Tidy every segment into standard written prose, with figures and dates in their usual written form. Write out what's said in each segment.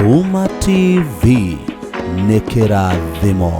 Fuma TV nĩ kĩrathimo.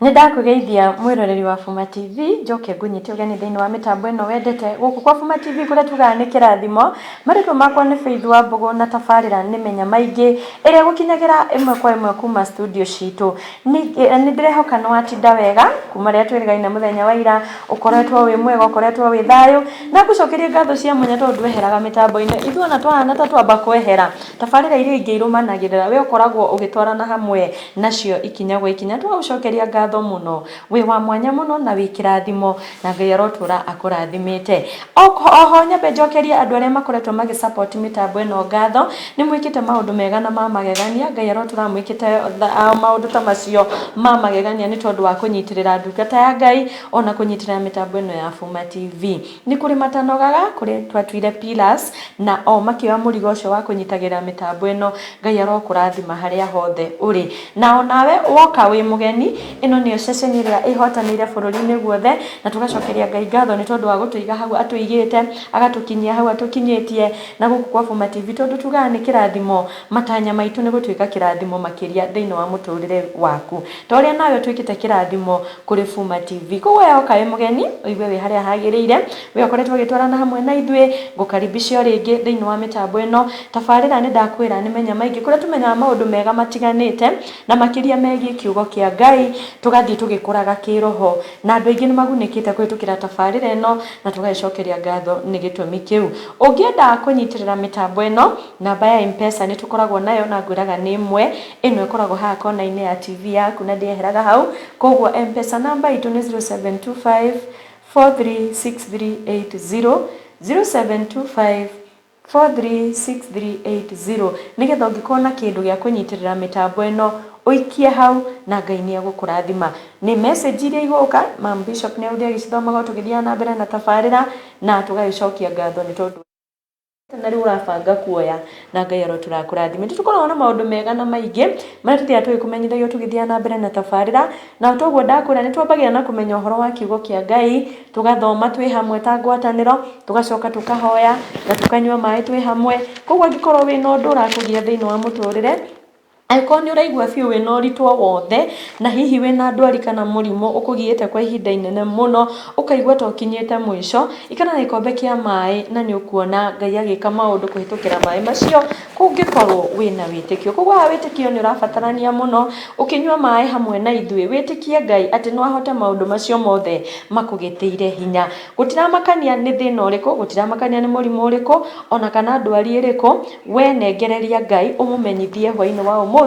Nĩndakũgeithia mwĩroreri wa Fuma TV, njoke ngunyite ũgeni thĩinĩ wa mĩtambo ĩno wendete gũkũ kwa Fuma TV kũrĩa tugaga nĩ kĩrathimo. Marĩtwa makwa nĩ Faith Wambugu na tabarĩra nĩ menya maingĩ ĩrĩa gũkinyagĩra ĩmwe kwa ĩmwe kuma studio citũ. Nĩndĩrehoka nĩwatinda wega kuma rĩrĩa twĩrĩgaine mũthenya wa ira, ũkoretwo wĩ mwega, ũkoretwo wĩ thayũ, na ngũcokeria ngatho cia mwanya tondũ ndweheraga mĩtambo-inĩ. Ithuĩ ona twahana ta twamba kwehera, tabarĩra iria ingĩ irũmanagĩrĩra we ũkoragwo ũgĩtwarana hamwe nacio ikinya gwa ikinya. Twagũcokeria ngatho muno, wĩ wa mwanya muno na wĩ kĩrathimo, na Ngai arotũra akũrathimĩte. Oho nyambe njokerie andũ arĩa makoretwo magĩ-support mĩtambo ĩno ngatho. Nĩ mwĩkĩte maũndũ mega na ma magegania, Ngai arotũra mwĩkĩte maũndũ ta macio ma magegania nĩ tondũ wa kũnyitĩrĩra ndungata ya Ngai, ona kũnyitĩrĩra mĩtambo ĩno ya Fuma TV. Nĩ kũrĩ matanogaga, kũrĩ twatuire pillars, na o makĩoya mũrigo ũcio wa kũnyitagĩrĩra mĩtambo ĩno. Ngai arokũrathima harĩa hothe ũrĩ. Na onawe woka wĩ mũgeni, ĩno nĩyo ceceni ĩrĩa ĩhotanĩire bũrũri-inĩ guothe, na tũgacokeria Ngai ngatho nĩ tondũ wa gũtũiga hau atũigĩte, agatũkinyia hau atũkinyĩtie na gũkũ kwa Fuma TV, tondũ tugaga nĩ kĩrathimo. Matanya maitũ nĩ gũtuĩka kĩrathimo makĩria thĩinĩ wa mũtũrĩre waku, ta ũrĩa nawe ũtuĩkĩte kĩrathimo kũrĩ Fuma TV. Koguo woka wĩ mũgeni, ũigue wĩ harĩa hagĩrĩire, we ũkoretwo ũgĩtwarana hamwe na ithuĩ, ngũkaribisha rĩngĩ thĩinĩ wa mĩtambo ĩno. Tabarĩra nĩ ndakwĩra nĩ menya maingĩ, kũrĩa tũmenyaga maũndũ mega matiganĩte na makĩria megiĩ kiugo kĩa Ngai, tũgathiĩ tũgĩkũraga kĩroho, na andũ aingĩ nĩ magunĩkĩte kũhĩtũkĩra tabarĩra ĩno, na tũgagĩcokeria ngatho nĩ gĩtũmi kĩu. Ũngĩenda kũnyitĩrĩra mĩtambo ĩno, namba ya M-Pesa nĩ tũkoragwo nayo, na ngwĩraga nĩ ĩmwe, ĩno ĩkoragwo haha kona-inĩ ya TV yaku na ndĩeheraga hau. Koguo M-Pesa namba itũ nĩ 0725 436380, 0725 436380, nĩgetha ũngĩkorwo na kĩndũ gĩa kũnyitĩrĩra mĩtambo ĩno ũikie hau na Ngai nĩ egũkũrathima. Nĩ message iria igũka, Mam Bishop nĩ agũthiĩ agĩcithomaga tũgĩthiaga na mbere na tabarĩra, na tũgagĩcokia ngatho nĩ tondũ na rĩu ũrabanga kuoya, na Ngai arotũra akũrathime. Tũkoragwo na maũndũ mega na maingĩ marĩa tũthiaga tũgĩkũmenyithagio tũgĩthiaga na mbere na tabarĩra, na toguo ndakwĩra nĩ twambagia na kũmenya ũhoro wa kiugo kĩa Ngai, tũgathoma twĩ hamwe ta ngwatanĩro, tũgacoka tũkahoya na tũkanyua maĩ twĩ hamwe. Koguo angĩkorwo wĩna ũndũ ũrakũgia thĩinĩ wa mũtũrĩre, angĩkorwo nĩ ũraigua biũ wĩna ũritũ o wothe, na hihi wĩna ndwari kana mũrimũ ũkũgiĩte kwa ihinda inene mũno, ũkaigua ta ũkinyĩte mũico, ikara na gĩkombe kĩa maĩ na nĩ ũkuona Ngai agĩka maũndũ kũhĩtũkĩra maĩ macio, kũngĩkorwo wĩna wĩtĩkio. Koguo haha wĩtĩkio nĩ ũrabatarania mũno, ũkĩnyua maĩ hamwe na ithuĩ, wĩtĩkie Ngai atĩ no ahote maũndũ macio mothe makũgĩtĩire hinya. Gũtiramakania nĩ thĩna ũrĩkũ, gũtiramakania nĩ mũrimũ ũrĩkũ, ona kana ndwari ĩrĩkũ, we nengereria Ngai ũmũmenyithie hwaĩ-inĩ wa ũmũthĩ,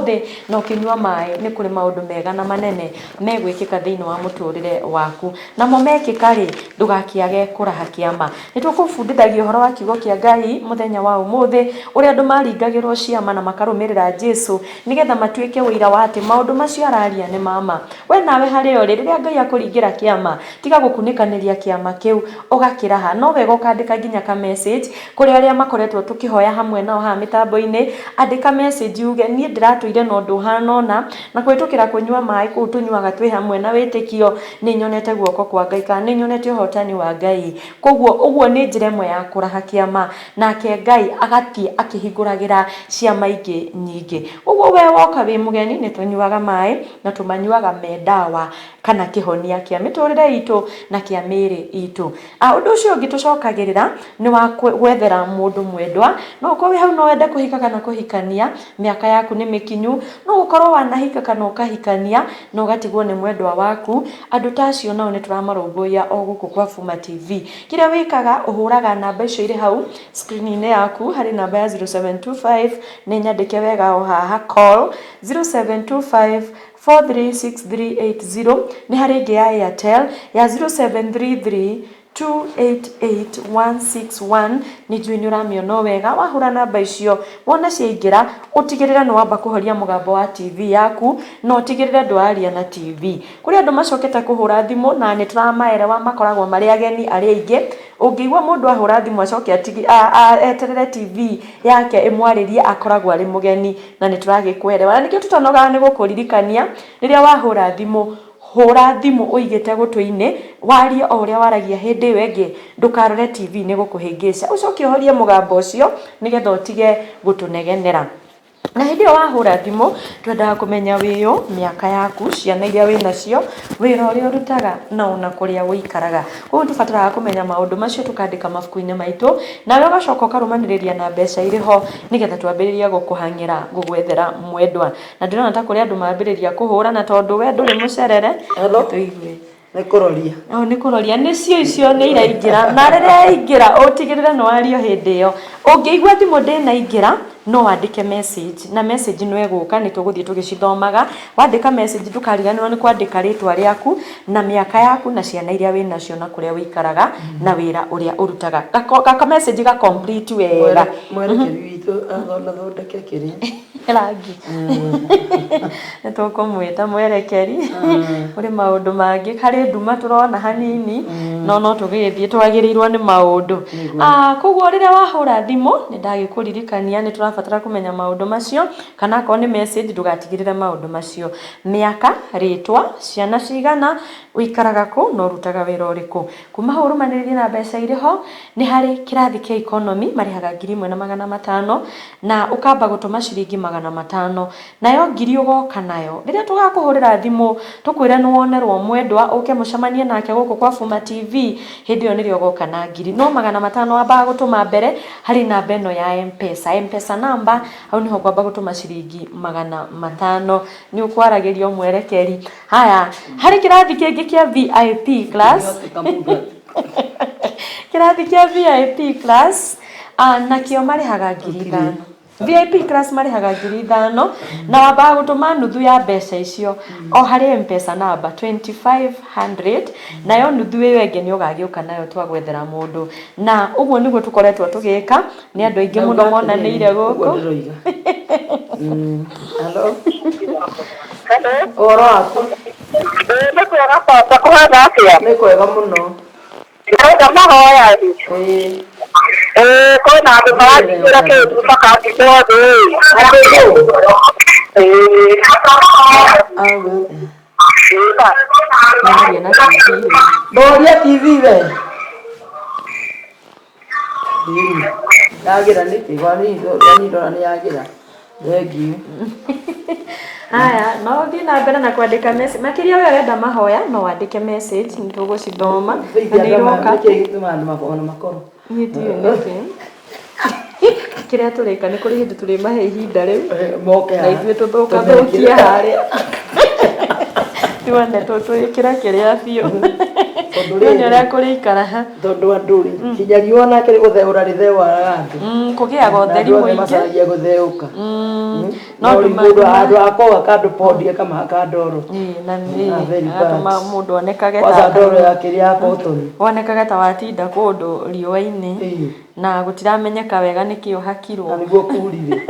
na ũkĩnyua maĩ nĩ kũrĩ maũndũ mega na manene megwĩkĩka thĩinĩ wa mũtũrĩre waku. Namo mekĩka rĩ, ndũgakĩage kũraha kĩama. Nĩ tũkũbundithagia ũhoro wa kiugo kĩa Ngai mũthenya wa ũmũthĩ, ũrĩa andũ maringagĩrwo ciama na makarũmĩrĩra Jesũ, nĩgetha matuĩke ũira wa atĩ maũndũ macio araria nĩ mama. We nawe harĩa ũrĩ, rĩrĩa Ngai akũringĩra kĩama, tiga gũkunĩkanĩria kĩama kĩu ũgakĩraha, no wega ũkandĩka nginya ka message kũrĩ arĩa makoretwo tũkĩhoya hamwe nao haha mĩtambo-inĩ. Andĩka message uge niĩ ndĩratũire na ũndũ ũhana ũna, na kũhĩtũkĩra kũnyua maĩ kũu tũnyuaga twĩ hamwe na wĩtĩkio, nĩ nyonete guoko kwa Ngai, kana nĩ nyonete ũhotani wa Ngai. Koguo ũguo nĩ njĩra ĩmwe ya kũraha kĩama, nake Ngai agathiĩ akĩhingũragĩra ciama ingĩ nyingĩ. Ũguo we woka wĩ mũgeni, nĩ tũnyuaga maĩ na tũmanyuaga me ndawa kana kĩhonia kĩa mĩtũrĩre itũ na kĩa mĩĩrĩ itũ. Ũndũ ũcio ũngĩ tũcokagĩrĩra nĩ wa gwethera mũndũ mwendwa. No ũkorwo wĩ hau no wende kũhika kana kũhikania, mĩaka yaku nĩ mĩkinyu, no gũkorwo wanahika kana ũkahikania na ũgatigwo nĩ mwendwa waku. Andũ ta acio nao nĩ tũramarũmbũiya o gũkũ kwa Fuma TV. Kĩrĩa wĩkaga, ũhũraga namba icio irĩ hau screen-inĩ yaku, harĩ namba ya 0725, nĩ nyandĩke wega o haha, call 0725 436380, nĩ harĩ ĩngĩ ya Airtel ya 0733 288161, nĩ njũĩ nĩ ũramĩona wega. Wahũra namba icio, wona ciaingĩra, ũtigĩrĩre nĩ wamba kũhoria mũgambo wa TV yaku, na ũtigĩrĩre ndwaria na TV. Kũrĩ andũ macokete kũhũra thimũ na nĩ tũramaerewa makoragwo marĩ ageni arĩa aingĩ. Ũngĩigua mũndũ ahũra thimũ acoke eterere TV yake ĩmwarĩrie, akoragwo arĩ mũgeni na nĩ tũragĩkwerewa. Na nĩkĩo tũtanogaga nĩ gũkũririkania, rĩrĩa wahũra thimũ, hura thimu uigite gutu-ini warie o uria waragia hindi iyo ingi ndukarore TV ni gukuhingica ucoke uhorie mugambo ucio nigetha utige gutunegenera. Na hindi wahura thimu twendaga kumenya wiyo miaka yaku ciana iria winacio wira uria urutaga na ona kuria wikaraga koguo tubataraga kumenya maundu macio tukandika mabuku-ini maitu nawe ugacoka ukarumaniriria na mbeca iriho nigetha twambiririe gukuhangira gugwethera mwendwa na ndirona ta kuria andu mambiriria kuhura na tondu we nduri mucerere tuigue nikuroria nikuroria nicio icio ni iraingira na riria ingira utigirire no ario hindi iyo ungiigua thimu ndinaingira no wandike message na message no eguka ni tuguthie tugicithomaga wandika message ndukariganirwo ni kwandika ritwa riaku na miaka yaku na ciana iria winacio na kuria wikaraga na wira uria urutaga ka message ga complete wega mwerekeri witu athona thondeke kiri rangi nitukumwita mwerekeri uri maundu mangi kari nduma turona hanini no tugithie twagirirwo ni maundu koguo riria wahura thimu ni ndagikuririkania ni turabatara kumenya maundu macio kana ko ni message ndugatigirire maundu macio miaka ritwa ciana cigana wikaraga ku no rutaga wira uriku kuma hurumaniririe na mbeca iriho ni hari kirathi kia economy marihaga 1,500 na ukamba gutuma ciringi 500 nayo ngiri ugoka nayo riria tugakuhurira thimu tukwire ni wonerwo mwendwa uke mucemanie nake guku kwa Fuma TV hindi yo nirio ugoka na ngiri no 500 wamba gutuma mbere hari namba eno ya M-Pesa namba au niho kwamba gutuma ciringi 500 ni ukwaragiria mwerekeri haya hari kirathi kingi kia VIP class kirathi kia VIP class nakio marihaga 5,000 VIP class marihaga 5,000 na wamba gutuma nuthu ya mbeca icio o hari M-Pesa namba 2500 nayo nuthu iyo ingi ni ugagiuka nayo twagwethera mundu na uguo niguo tukoretwo tugika ni andu aingi muno monaniire guku hello oro aku ni kwega papa kuhana atia ni kwega muno ndauga mahoya kwina andu marathikira kindu makandithothe boria TV we yagira niki gwani ndora ni yagira thengiu haya no thi na mbere na kwandika message makiria we urenda mahoya no wandike message ni tugucithoma na iroka andu makona makoro kiria turika ni kuri hindi turi mahe ihinda riu moke na ithuĩ tũthũkia harĩa tuone tũtwĩkĩra kĩrĩa biũ nĩ ũrĩa kũrĩikara ha tondu anduri kinya riũa nake gũtheũra rĩtheũraga andũ kũgĩaga ũtheri mũingĩ macaragia gũtheũka no mũndũ andũ akoga kandũ pondi akamahaka ndoro na nĩ mũndũ onekage ta ndoro ya kĩrĩa ya cotton wonekaga ta watinda kũndũ riũa-inĩ na gũtiramenyeka wega nĩkĩ ũhakirwo na nĩguo kurire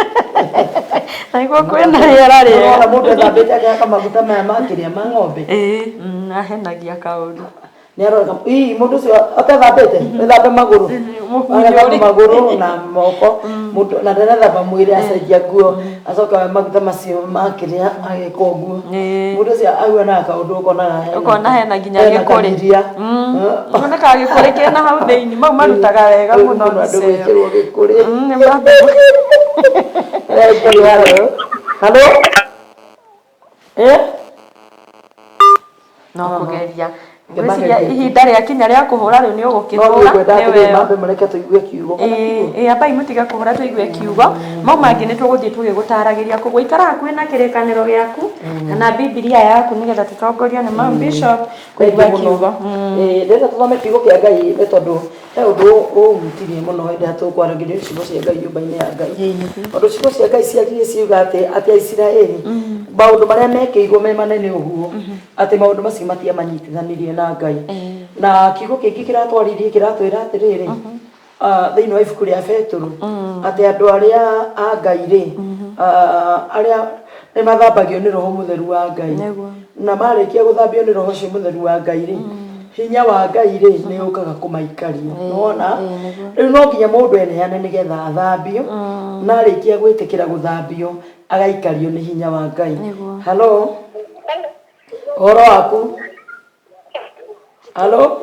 na nĩguo kwĩna rĩera rĩega na mũndũ ethambĩte agĩaka maguta maya ma kĩrĩa ma ng'ombe ahenagia kaũndũ nĩ aroga mũndũ ũcio atethambĩte ethambe magũrũ magũrũ na moko na ndarethamba mwĩrĩ acenjia nguo acoka maguta macio ma kĩrĩa agĩka ũguo mũndũ ũcio aiguanaga kaũndũ ũkona hena nginya gĩkũrĩ onekaga gĩkũrĩ kĩna hau thĩinĩ mau marutaga wega mũno andũ gwĩkĩrwo gĩkũrĩ halo no kũgeria ihinda rĩa kinya rĩa kuhura riu ni ugukihura ni wewe mambe mureke tuigue kiugo abai mutiga kuhura tuigue kiugo mau mangi ni tuguthie tugigutaragiria koguo ikara hakuhi na kirikaniro giaku kana Biblia yaku nigetha tutongorio ni Mount Bishop kuigua kiugo ndenda tuthome kiugo kia Ngai ni tondu he undu umutirie muno hĩndĩ ĩrĩa tũkwaragiria ciugo cia Ngai nyũmba-inĩ ya Ngai tondu ciugo cia Ngai ciakirie ciuga atĩ Aisiraeli maundu maria mekĩirwo me manene ũguo atĩ maundu macio matiamanyitithanirie na Ngai na kiugo kĩngĩ kĩratwĩra atĩrĩrĩ thĩinĩ wa ibuku rĩa Petero atĩ andũ arĩa a Ngai rĩ arĩa nĩ mathambagio nĩ Roho Mũtheru wa Ngai na marĩkia gũthambio nĩ Roho ũcio Mũtheru wa Ngai rĩ hinya wa Ngai rĩ nĩ ũkaga kũmaikaria nona rĩu no nginya mũndũ eneane nĩgetha athambio na arĩkia gwĩtĩkĩra gũthambio agaikario nĩ hinya wa Ngai halo Oro waku. Halo?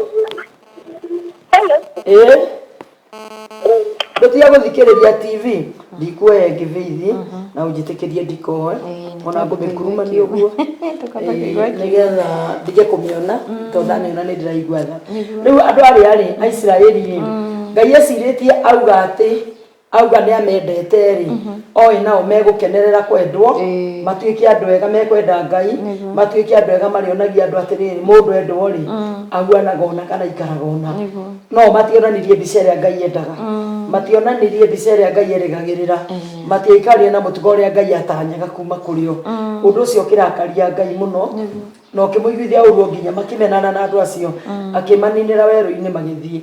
Ndutia guthikiriria TV ndikuoya ngithithi na unjitikirie ndikoe ona ngumĩkuruma nĩ ũguo nĩgetha ndige kũmĩona tondũ ndamĩona nĩ ndĩraigua tha. Rĩu andũ arĩa rĩ Aisiraeli rĩ Ngai ecirĩtie auga nĩ amendete rĩ oĩ nao megũkenerera kwendwo matuĩke andũ ega mekwenda Ngai matuĩke andũ ega marĩonagia andũ atĩrĩrĩ mũndũ endwo rĩ aguanaga ona kana ikaraga ona no mationanirie mbica ĩrĩa Ngai endaga mationanirie mbica ĩrĩa Ngai erĩgagĩrĩra matiaikarire na mũtugo ũrĩa Ngai atanyaga kuma kũrĩ o ũndũ ũcio ũkĩrakaria Ngai mũno no kĩmũiguithia ũruo nginya makimenana na andũ acio akĩmaninĩra werũ-inĩ magĩthiĩ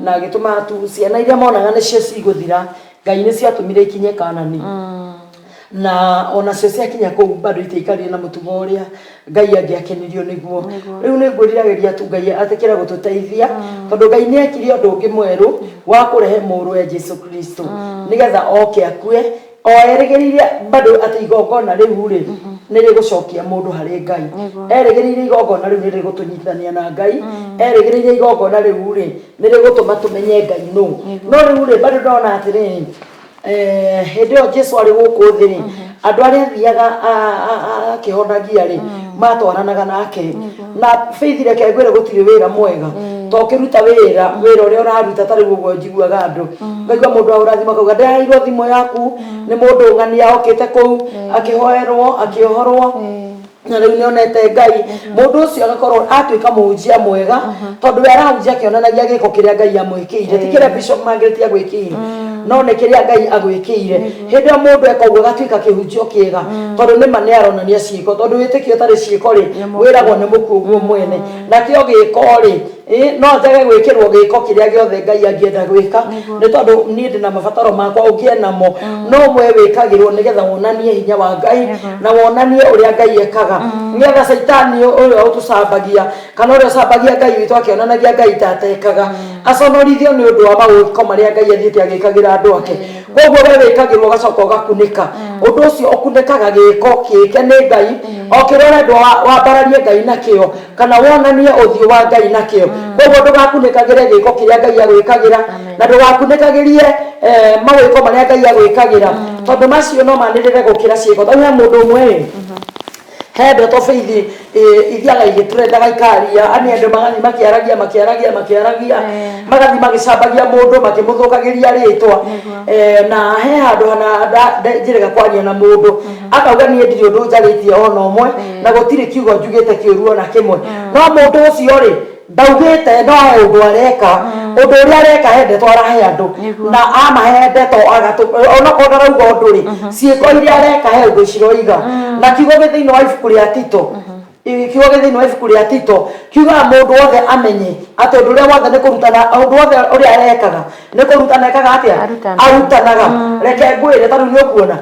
na agĩtũma tu ciana iria monaga nĩcio cigũthira Ngai nĩ ciatũmire ikinye Kanani na ona cio ciakinya kũu bado itaikarire na mũtugo ũrĩa Ngai angĩakenirio nĩguo rĩu nĩ ngwĩriragĩria tu Ngai atekere gũtũteithia tondũ Ngai nĩ ekire ũndũ ũngĩ mwerũ wa kũrehe mũrũwe Jesu Kristo nĩgetha oke akue o erĩgĩrĩire bado atĩ igongona rĩu rĩ nĩ rĩgũcokia mũndũ harĩ Ngai erĩgĩrĩire igongona rĩu nĩ rĩgũtũnyitithania na Ngai erĩgĩrĩire igongona rĩu rĩ nĩ rĩgũtũma tũmenye Ngai no rĩu rĩ bado ndona atĩrĩrĩ hĩndĩ ĩyo Jesu arĩ gũkũ thĩ rĩ andũ arĩa athiaga akĩhonagia rĩ matwaranaga nake na faith reke ngwĩre gũtirĩ wĩra mwega to ũkĩruta wĩra ũrĩa ũraruta tarĩ ũguo njiguaga andũ ngaigua mũndũ aũrathima kauga ndĩraheirwo thimũ yaku nĩ mũndũ ng'ania okĩte kũu akĩhoerwo akĩohorwo na rĩu nĩonete Ngai mũndũ ũcio agakorwo atuĩka mũhunjia mwega tondũ we arahunjia akĩonanagia gĩko kĩrĩa Ngai amwĩkĩire ti kĩrĩa Bishop Margaret agwĩkĩire no nĩ kĩrĩa Ngai agwĩkĩire hĩndĩ ĩyo mũndũ eka ũguo agatuĩka kĩhunjio kĩega tondũ nĩma nĩ aronania ciĩko tondũ wĩtĩkio ũtarĩ ciĩko rĩ wĩragwo nĩ mũkuo mwene nakĩo gĩko rĩ no njage gwĩkĩrwo gĩko kĩrĩa gĩothe Ngai angĩenda gwĩka nĩ tondũ niĩ ndĩna mabataro makwa ũngĩe namo no mwe wĩkagĩrwo nĩgetha wonanie hinya wa Ngai na wonanie ũrĩa Ngai ekaga nĩgetha Saitani ũrĩa ũtũcambagia kana ũrĩa ũcambagia Ngai witũ akĩonanagia Ngai tatekaga aconorithio nĩ ũndũ wa mawĩko marĩa Ngai athiĩte agĩkagĩra andũ ake koguo we wĩkagĩrwo ũgacoka ũgakunĩka ũndũ ũcio ũkunĩkaga gĩko kĩke nĩ Ngai o kĩrĩa ũrendwo wambararie Ngai nakĩo kana wonanie ũthiũ wa Ngai nakĩo koguo ndũgakunĩkagĩre gĩko kĩrĩa Ngai agwĩkagĩra na ndũgakunĩkagĩrie mawĩko marĩa Ngai agwĩkagĩra tondũ macio no manĩrĩre gũkĩra ciĩko tondũ he mũndũ ũmwe he ndeto faith ithiaga igĩtũrendaga ikaria ani andũ magathi makiaragia magathi magĩcambagia mũndũ makĩmũthũkagĩria rĩtwa na he handũ hana njĩrĩga kwaria na mũndũ akauga niĩ ndirĩ ũndũ njarĩtie ona ũmwe na gũtirĩ kiugo njugĩte kĩũru ona kĩmwe no mũndũ ũcio rĩ ndaugĩte no he ũndũ areka ũndũ ũrĩa areka he ndeto arahe andũ na amahe ndeto onakorwo ndarauga ũndũ rĩ ciĩko iria areka he ũndũ ciroiga na kiugo thĩinĩ wa ibuku rĩa Tito kiugo thĩinĩ wa ibuku rĩa Tito kiugaga mũndũ wothe amenye atĩ ũndũ ũrĩa wothe nĩ kũrutana ũndũ wothe ũrĩa arekaga nĩ kũrutana ekaga atĩa arutanaga reke ngwĩre tondũ nĩ ũkuona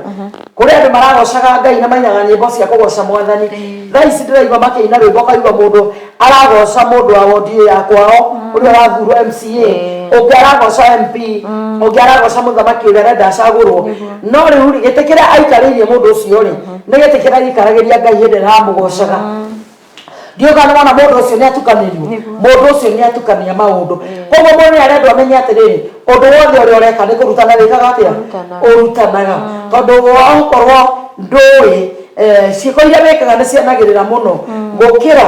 kũrĩ andũ maragocaga Ngai na mainaga nyĩmbo cia kũgoca Mwathani thaa ici ndĩraigua makĩina rwĩmbo kaigua mũndũ aragoca mũndũ wa wodi ya kwao ũrĩa wathurwo MCA ũngĩ aragoca MP ũngĩ aragoca mũthamaki ũrĩa arenda acagũrwo no rĩu gĩtĩ kĩrĩa aikarĩirie mũndũ ũcio rĩ nĩ gĩtĩ kĩrĩa gĩikaragĩria Ngai hĩndĩ ĩrĩa aramũgocaga ndiuga nĩ wona mũndũ ũcio nĩ atukanĩrio mũndũ ũcio nĩ atukania maũndũ koguo mũndũ nĩ arendwo amenye atĩrĩrĩ ũndũ wothe ũrĩa ũreka nĩ kũrutana wĩkaga atĩa ũrutanaga tondũ wakorwo ndũĩ ciĩko iria wĩkaga nĩ cianagĩrĩra mũno gũkĩra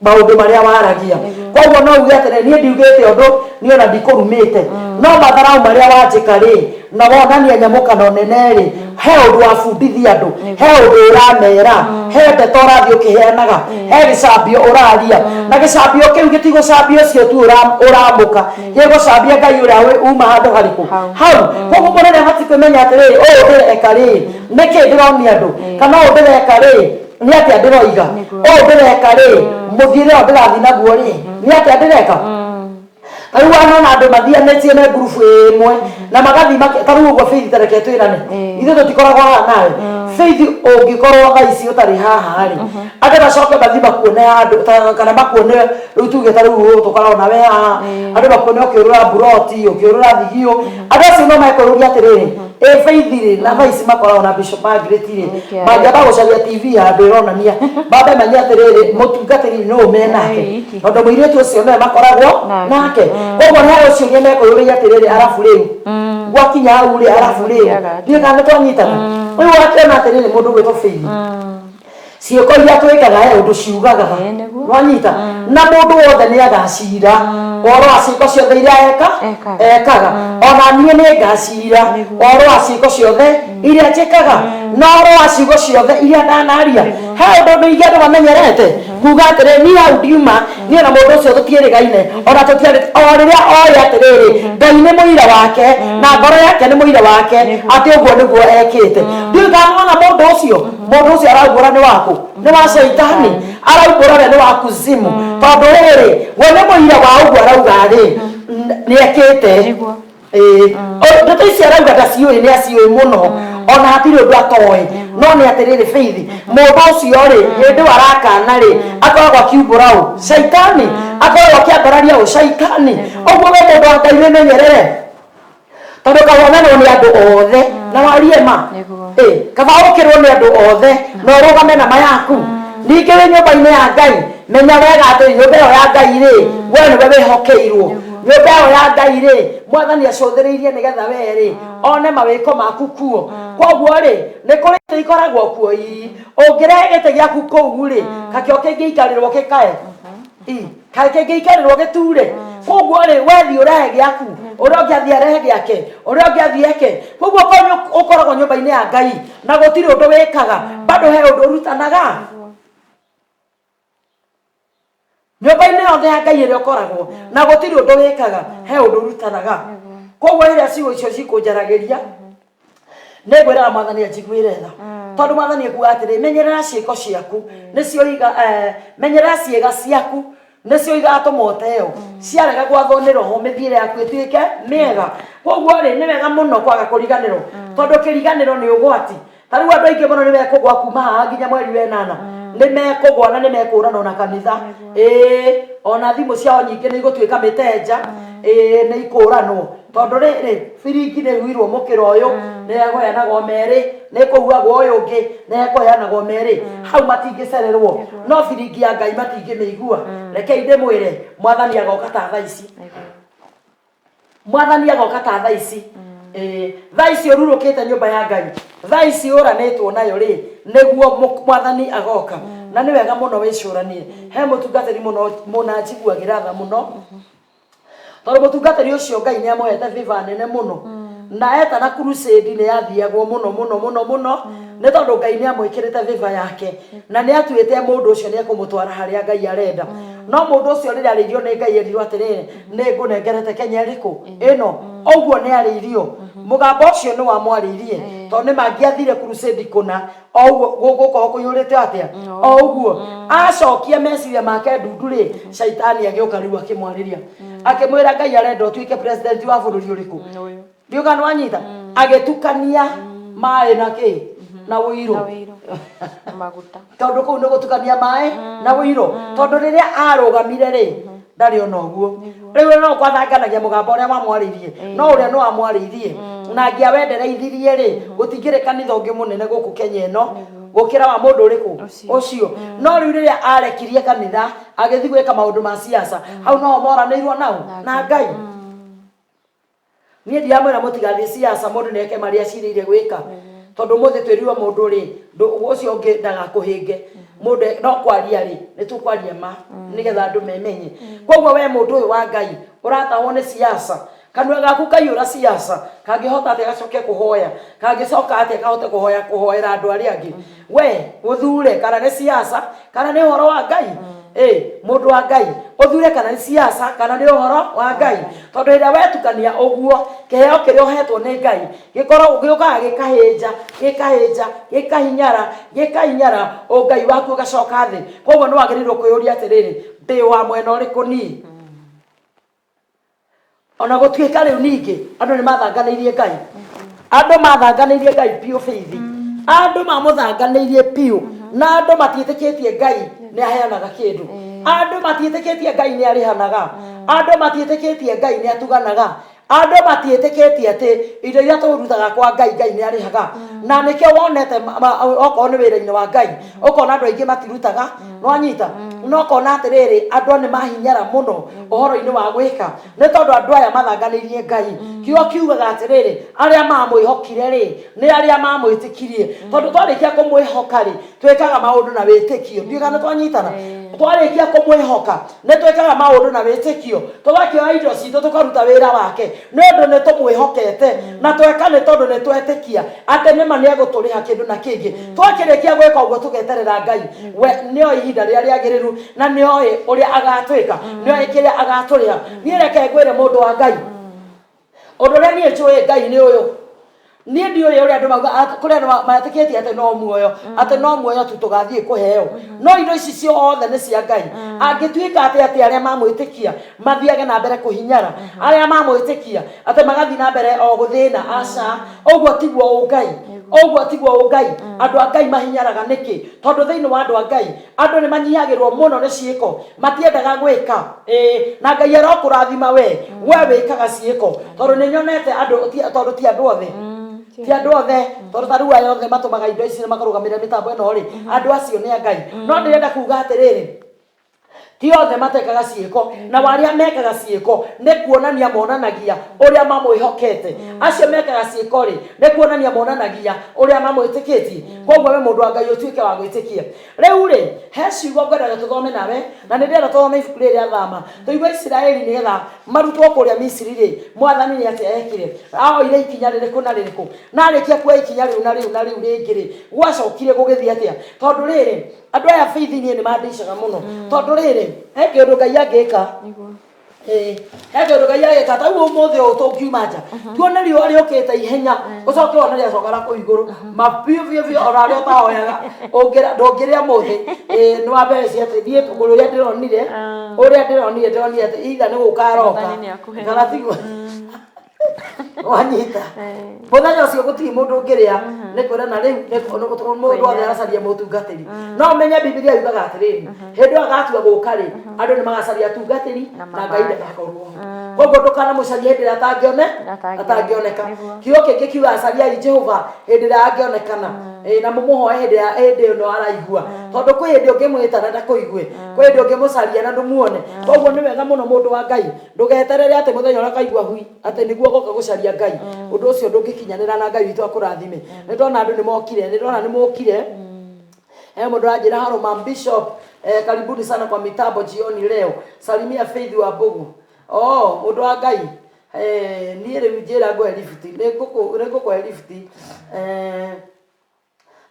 maũndũ marĩa waragia koguo no uge atĩrĩrĩ niĩ ndiugĩte ũndũ niĩ ona ndikũrumĩte no matharau marĩa wanjĩka rĩ na wonania nyamũkano nene rĩ he ũndũ wabundithia andũ he ũndũ ũramera he ndeto ũrathiĩ ũkĩheanaga he gĩcambio ũraria na gĩcambio kĩu gĩtigũcambio ũcio tu ũramũka gĩgũcambia Ngai ũrĩa uma handũ harĩkũ hau koguo mũndũ nĩ abatiĩ kwĩmenya atĩrĩrĩ ũũ ndĩreka rĩ nĩkĩ ndĩronia andũ kana ũũ ndĩreka rĩ nĩ atĩa ndĩroiga ũũ ndĩreka rĩ mũthiĩre ũyũ ndĩrathiĩ naguo rĩ nĩ atĩa ndĩreka tarĩu wanona andũ mathianĩtie na ngurubu ĩmwe na magathi tarĩu ũguo faith tareke twĩrane ithuĩ tũtikoragwo haha nawe Faith ũngĩkorwo thaa ici ũtarĩ haha rĩ andũ macoke mathiĩ makuone handũ kana makuone rĩu tuge ta rĩu tũkoragwo nawe haha andũ makuone ũkĩũrũra buroti ũkĩũrũra thigio andũ acio no mekũrũria atĩrĩrĩ Faith rĩ na thaa ici makoragwo na Bishop Margaret rĩ mangĩamba gũcaria TV handũ ĩronania bambe manye atĩrĩrĩ mũtungatĩri no ũmenake tondũ mũirĩtu ũcio nĩwe makoragwo nake koguo nĩ harĩ ũcio mekũrũria atĩrĩrĩ arabu rĩu gwakinya hau rĩ arabu rĩu ndiĩ kana twanyitana rĩu wakĩona atĩrĩrĩ mũndũ gwĩtwo Faith ciĩko iria twĩkaga ũndũ ciugaga wanyita na mũndũ wothe nĩ agacira ũhoro wa ciĩko ciothe iria ekaga ona niĩ nĩ ngacira ũhoro wa ciĩko ciothe iria njĩkaga na ũhoro wa ciĩko ciothe iria ndanaria he ũndũ ningĩ andũ mamenyerete kuga atĩrĩrĩ niĩ hau ndiuma niĩ na mũndũ ũcio tũtiĩrĩgaine ona tũtiarĩ o rĩrĩa oĩ atĩrĩrĩ Ngai nĩ mũira wake na ngoro yake nĩ mũira wake atĩ ũguo nĩguo ekĩte ndiũĩ kana wona mũndũ ũcio araugũra nĩ waku nĩ wa Shaitani araugũra we nĩ wa kuzimu tondũ rĩrĩ we nĩ mũira wa ũguo arauga rĩ nĩ ekĩte ndeto ici arauga ndaciũĩ nĩ aciũĩ mũno ona hatirĩ ũndũ atoĩ no nĩ atĩrĩrĩ Faith mũndũ ũcio rĩ hĩndĩ arakana rĩ akoragwo akiumbũra ũ Shaitani akoragwo akĩambararia ũ Shaitani ũguo we mũndũ wa Ngai wĩmenyerere tondũ kawonanwo nĩ andũ othe na warie ma kaba ũkĩrwo nĩ andũ othe na ũrũgame na mayaku ningĩ wĩ nyũmba-inĩ ya Ngai menya wega atĩ nyũmba ĩyo ya Ngai rĩ we nĩwe wĩhokeirwo nyũmba ĩyo ya Ngai rĩ Mwathani acũthĩrĩirie nĩgetha we rĩ one mawĩko maku kuo koguo rĩ nĩ kũrĩ itĩ ikoragwo kuo ũngĩrehe gĩtĩ gĩaku kũu rĩ kakĩo kĩngĩikarĩrwo gĩkae kaĩ kĩngĩikarĩrwo gĩture koguo rĩ wethiĩ ũrehe gĩaku ũrĩa ũngĩ athiĩ arehe gĩake ũrĩa ũngĩ athiĩ eke koguo ũkoragwo nyũmba-inĩ ya Ngai na gũtirĩ ũndũ wĩkaga bado he ũndũ ũrutanaga nyũmba-inĩ yothe ya Ngai ĩrĩa ũkoragwo na gũtirĩ ũndũ wĩkaga he ũndũ ũrutanaga koguo rĩrĩa ciugo icio cikũnjaragĩria nĩ ngwĩraga Mwathani anjiguĩre tha tondũ Mwathani ekuga atĩrĩ menyerera ciĩko ciaku nĩcio menyerera ciĩga ciaku nĩcio igatũma ũteo ciarega gwathwo nĩ Roho mĩthiĩre yaku ĩtuĩke mĩega koguo rĩ nĩ wega mũno kwaga kũriganĩrwo tondũ kĩriganĩro nĩ ũgwati ta rĩu andũ aingĩ mũno nĩ mekũgwa kuma haha nginya mweri wenana nĩ mekũgwa na nĩ mekũrana ona kanitha ona thimũ ciao nyingĩ nĩ igũtuĩka mĩtenja nĩ ikũranwo tondũ rĩrĩ biringi nĩ ruirwo mũkĩra ũyũ nĩ ekũheanagwo merĩ nĩ kũhuagwo ũyũ ũngĩ nĩ ekũheanagwo merĩ hau matingĩcererwo no biringi ya Ngai matingĩmĩigua rekei ndĩmwĩre Mwathani agoka ta thaa ici Mwathani agoka ta thaa ici thaa ici ũrurũkĩte nyũmba ya Ngai thaa ici ũranĩtwo nayo rĩ nĩguo Mwathani agoka na nĩ wega mũno wĩcũranie he mũtungatĩri mũno njiguagĩra tha mũno tondũ mũtungatĩri ũcio Ngai nĩ amũhete viva nene mũno na eta na crusade nĩ yathiagwo mũno nĩ tondũ Ngai nĩ amwĩkĩrĩte viva yake na nĩ atuĩte mũndũ ũcio nĩ ekũmũtwara harĩa Ngai arenda no mũndũ ũcio rĩrĩa arĩirio nĩ Ngai erirwo atĩrĩrĩ nĩ ngũnengerete Kenya ĩrĩkũ ĩno ũguo nĩ arĩirio mũgambo ũcio nĩ wamwarĩirie tondũ nĩ mangĩathire crusade kũna o ũguo gũkorwo kũiyũrĩte atĩa o ũguo acokia meciria make ndundu rĩ Shaitani agĩũka rĩu akĩmwarĩria akĩmwĩra Ngai arenda ũtuĩke president wa bũrũri ũrĩkũ ndiũka nĩ wanyita agĩtukania maĩ na kĩ na wũiro tondũ kũu nĩ gũtukania maĩ na wũiro tondũ rĩrĩa arũgamire rĩ ndarĩ ona ũguo rĩu no kwathanganagia mũgambo ũrĩa wamwarĩirie no ũrĩa nĩ wamwarĩirie na angĩawendereithirie rĩ gũtingĩrĩ kanitha ũngĩ mũnene gũkũ Kenya ĩno gũkĩra wa mũndũ ũrĩkũ ũcio no rĩu rĩrĩa arekirie kanitha agĩthiĩ gwĩka maũndũ ma siasa hau no moranĩirwo nao na Ngai niĩ ndiamwĩra mũtigathiĩ siasa mũndũ nĩ eke marĩa acirĩire gwĩka tondũ mũthĩ twĩrirwo mũndũ rĩ ũcio ũngĩ ndagakũhĩnge mũndũ no kwaria rĩ nĩ tũkwaria ma nĩgetha andũ memenye koguo we mũndũ ũyũ wa Ngai ũratahwo nĩ siasa kanua gaku kaiyũra siasa kangĩhota atĩ gacoke kũhoya kangĩcoka atĩ kahote kũhoera andũ arĩa angĩ we ũthure kana nĩ siasa kana nĩ ũhoro wa Ngai mũndũ wa Ngai ũthure kana nĩ siasa kana nĩ ũhoro wa Ngai tondũ rĩrĩa wetukania ũguo kĩheo kĩrĩa ũhetwo nĩ Ngai gĩkorwo gĩũkaga gĩkahinyara Ngai waku ũgacoka thĩ koguo nĩ wagĩrĩirwo kwĩyũria atĩrĩrĩ ndĩ wa mwena ũrĩkũ niĩ ona gũtuĩka rĩu ningĩ andũ nĩ mathanganĩirie Ngai biũ Faith andu mamuthanganirie piu na andu matiitikitie Ngai ni aheanaga kindu andu matiitikitie Ngai ni arihanaga andu matiitikitie Ngai ni atuganaga andu matiitikitie ati indo iria turutaga kwa Ngai ni arihaga na nikio wonete okorwo ni wira-ini wa Ngai ukona andu aingi matirutaga no anyita no kona atiriri andu ni mahinyara muno uhoro-ini wa gwika ni tondu andu aya mathanganirie Ngai kio kiugaga atiriri aria mamwihokire ri ni aria mamwitikirie tondu twarikia kumwihoka ri twikaga maundu na witikio ndigana twanyitana twarikia kumwihoka ni twikaga maundu na witikio tugakioya indo citu tukaruta wira wake ni undu ni tumwihokete na tweka ni tondu ni twetikia ati nima ni eguturiha kindu na kingi twakirikia gwika uguo tugeterera Ngai we nio ihinda ria riagiriru na nio uria agatwika nio kiria agaturiha ni reke ngwire mundu wa Ngai undu ria nie njui Ngai ni uyu ni ndio uria andu mauga kuri andu matikitie ati no muoyo tu tugathie kuheo no indo ici ciothe ni cia Ngai angituika ati aria mamwitikia mathiage na mbere kuhinyara aria mamwitikia ati magathi na mbere o guthina aca uguo tiguo Ngai andu a Ngai mahinyaraga niki tondu thiini wa andu a Ngai andu ni manyihagirwo muno ni ciiko matiendaga gwika na Ngai arokurathima we wikaga ciiko tondu ni nyonete andu tondu ti andu othe ti andu othe tondu tariu aya othe matumaga indo ici makarugamira mitambo ino ri andu acio ni a Ngai no ndirenda kuga atiriri ti othe matekaga ciiko na waria mekaga ciiko ni kuonania monanagia uria mamwihokete acio mekaga ciiko ri ni kuonania monanagia uria mamwitikitie koguo we mundu wa Ngai utuike wa gwitikia riu ri he ciugo ngwenda tuthome nawe na ndirenda tuthome ibuku riri athama tuigwe Israeli ni getha marutwo kuria Misiri ri mwathani ni atia ekire aoire ikinya ririku na ririku na arikia kuoya ikinya riu na riu ringi ri gwacokire gugithia atia tondu riri andu aya faith-ini ni mandicaga muno tondu riri he kindu Ngai angika he kindu Ngai angika ta umuthi uyu tungiuma nja tuone riũa riũkite ihenya ucoke wone riacokera kũu igũrũ mabiũ oraria utahoyaga ndũngĩrĩa muthi ni wa mbere cia ati thiĩ ũrĩa ndĩronire ati itha nĩ gũka aroka kana tigwo wanyita muthenya ucio gutiri mundu ungiria ni kwira na riu mundu othe aracaria mutungatiri no menye Biblia yugaga atiriri hindi agatua guka ri andu ni magacaria atungatiri na Ngai ndagakorwo koguo ndukana mucaria hindi atangioneka kiugo kingi kiuga acaria Jehova hindi ria angionekana na mumuhoe hindi ino araigua tondu kwi hindi ungimwita na ndakuigue kwi hindi ungimucaria na ndumuone koguo ni wega muno mundu wa Ngai ndugeterere ati muthenya uria kaigua hui ati niguo goka gucaria Ngai undu ucio ndungikinyanira na Ngai witu akurathime ni ndona andu ni mokire mundu anjira haro Mam Bishop karibuni sana kwa mitambo jioni leo salimia Faith wa Bugu mundu wa Ngai ni riu njira ngwe lifti niguko lifti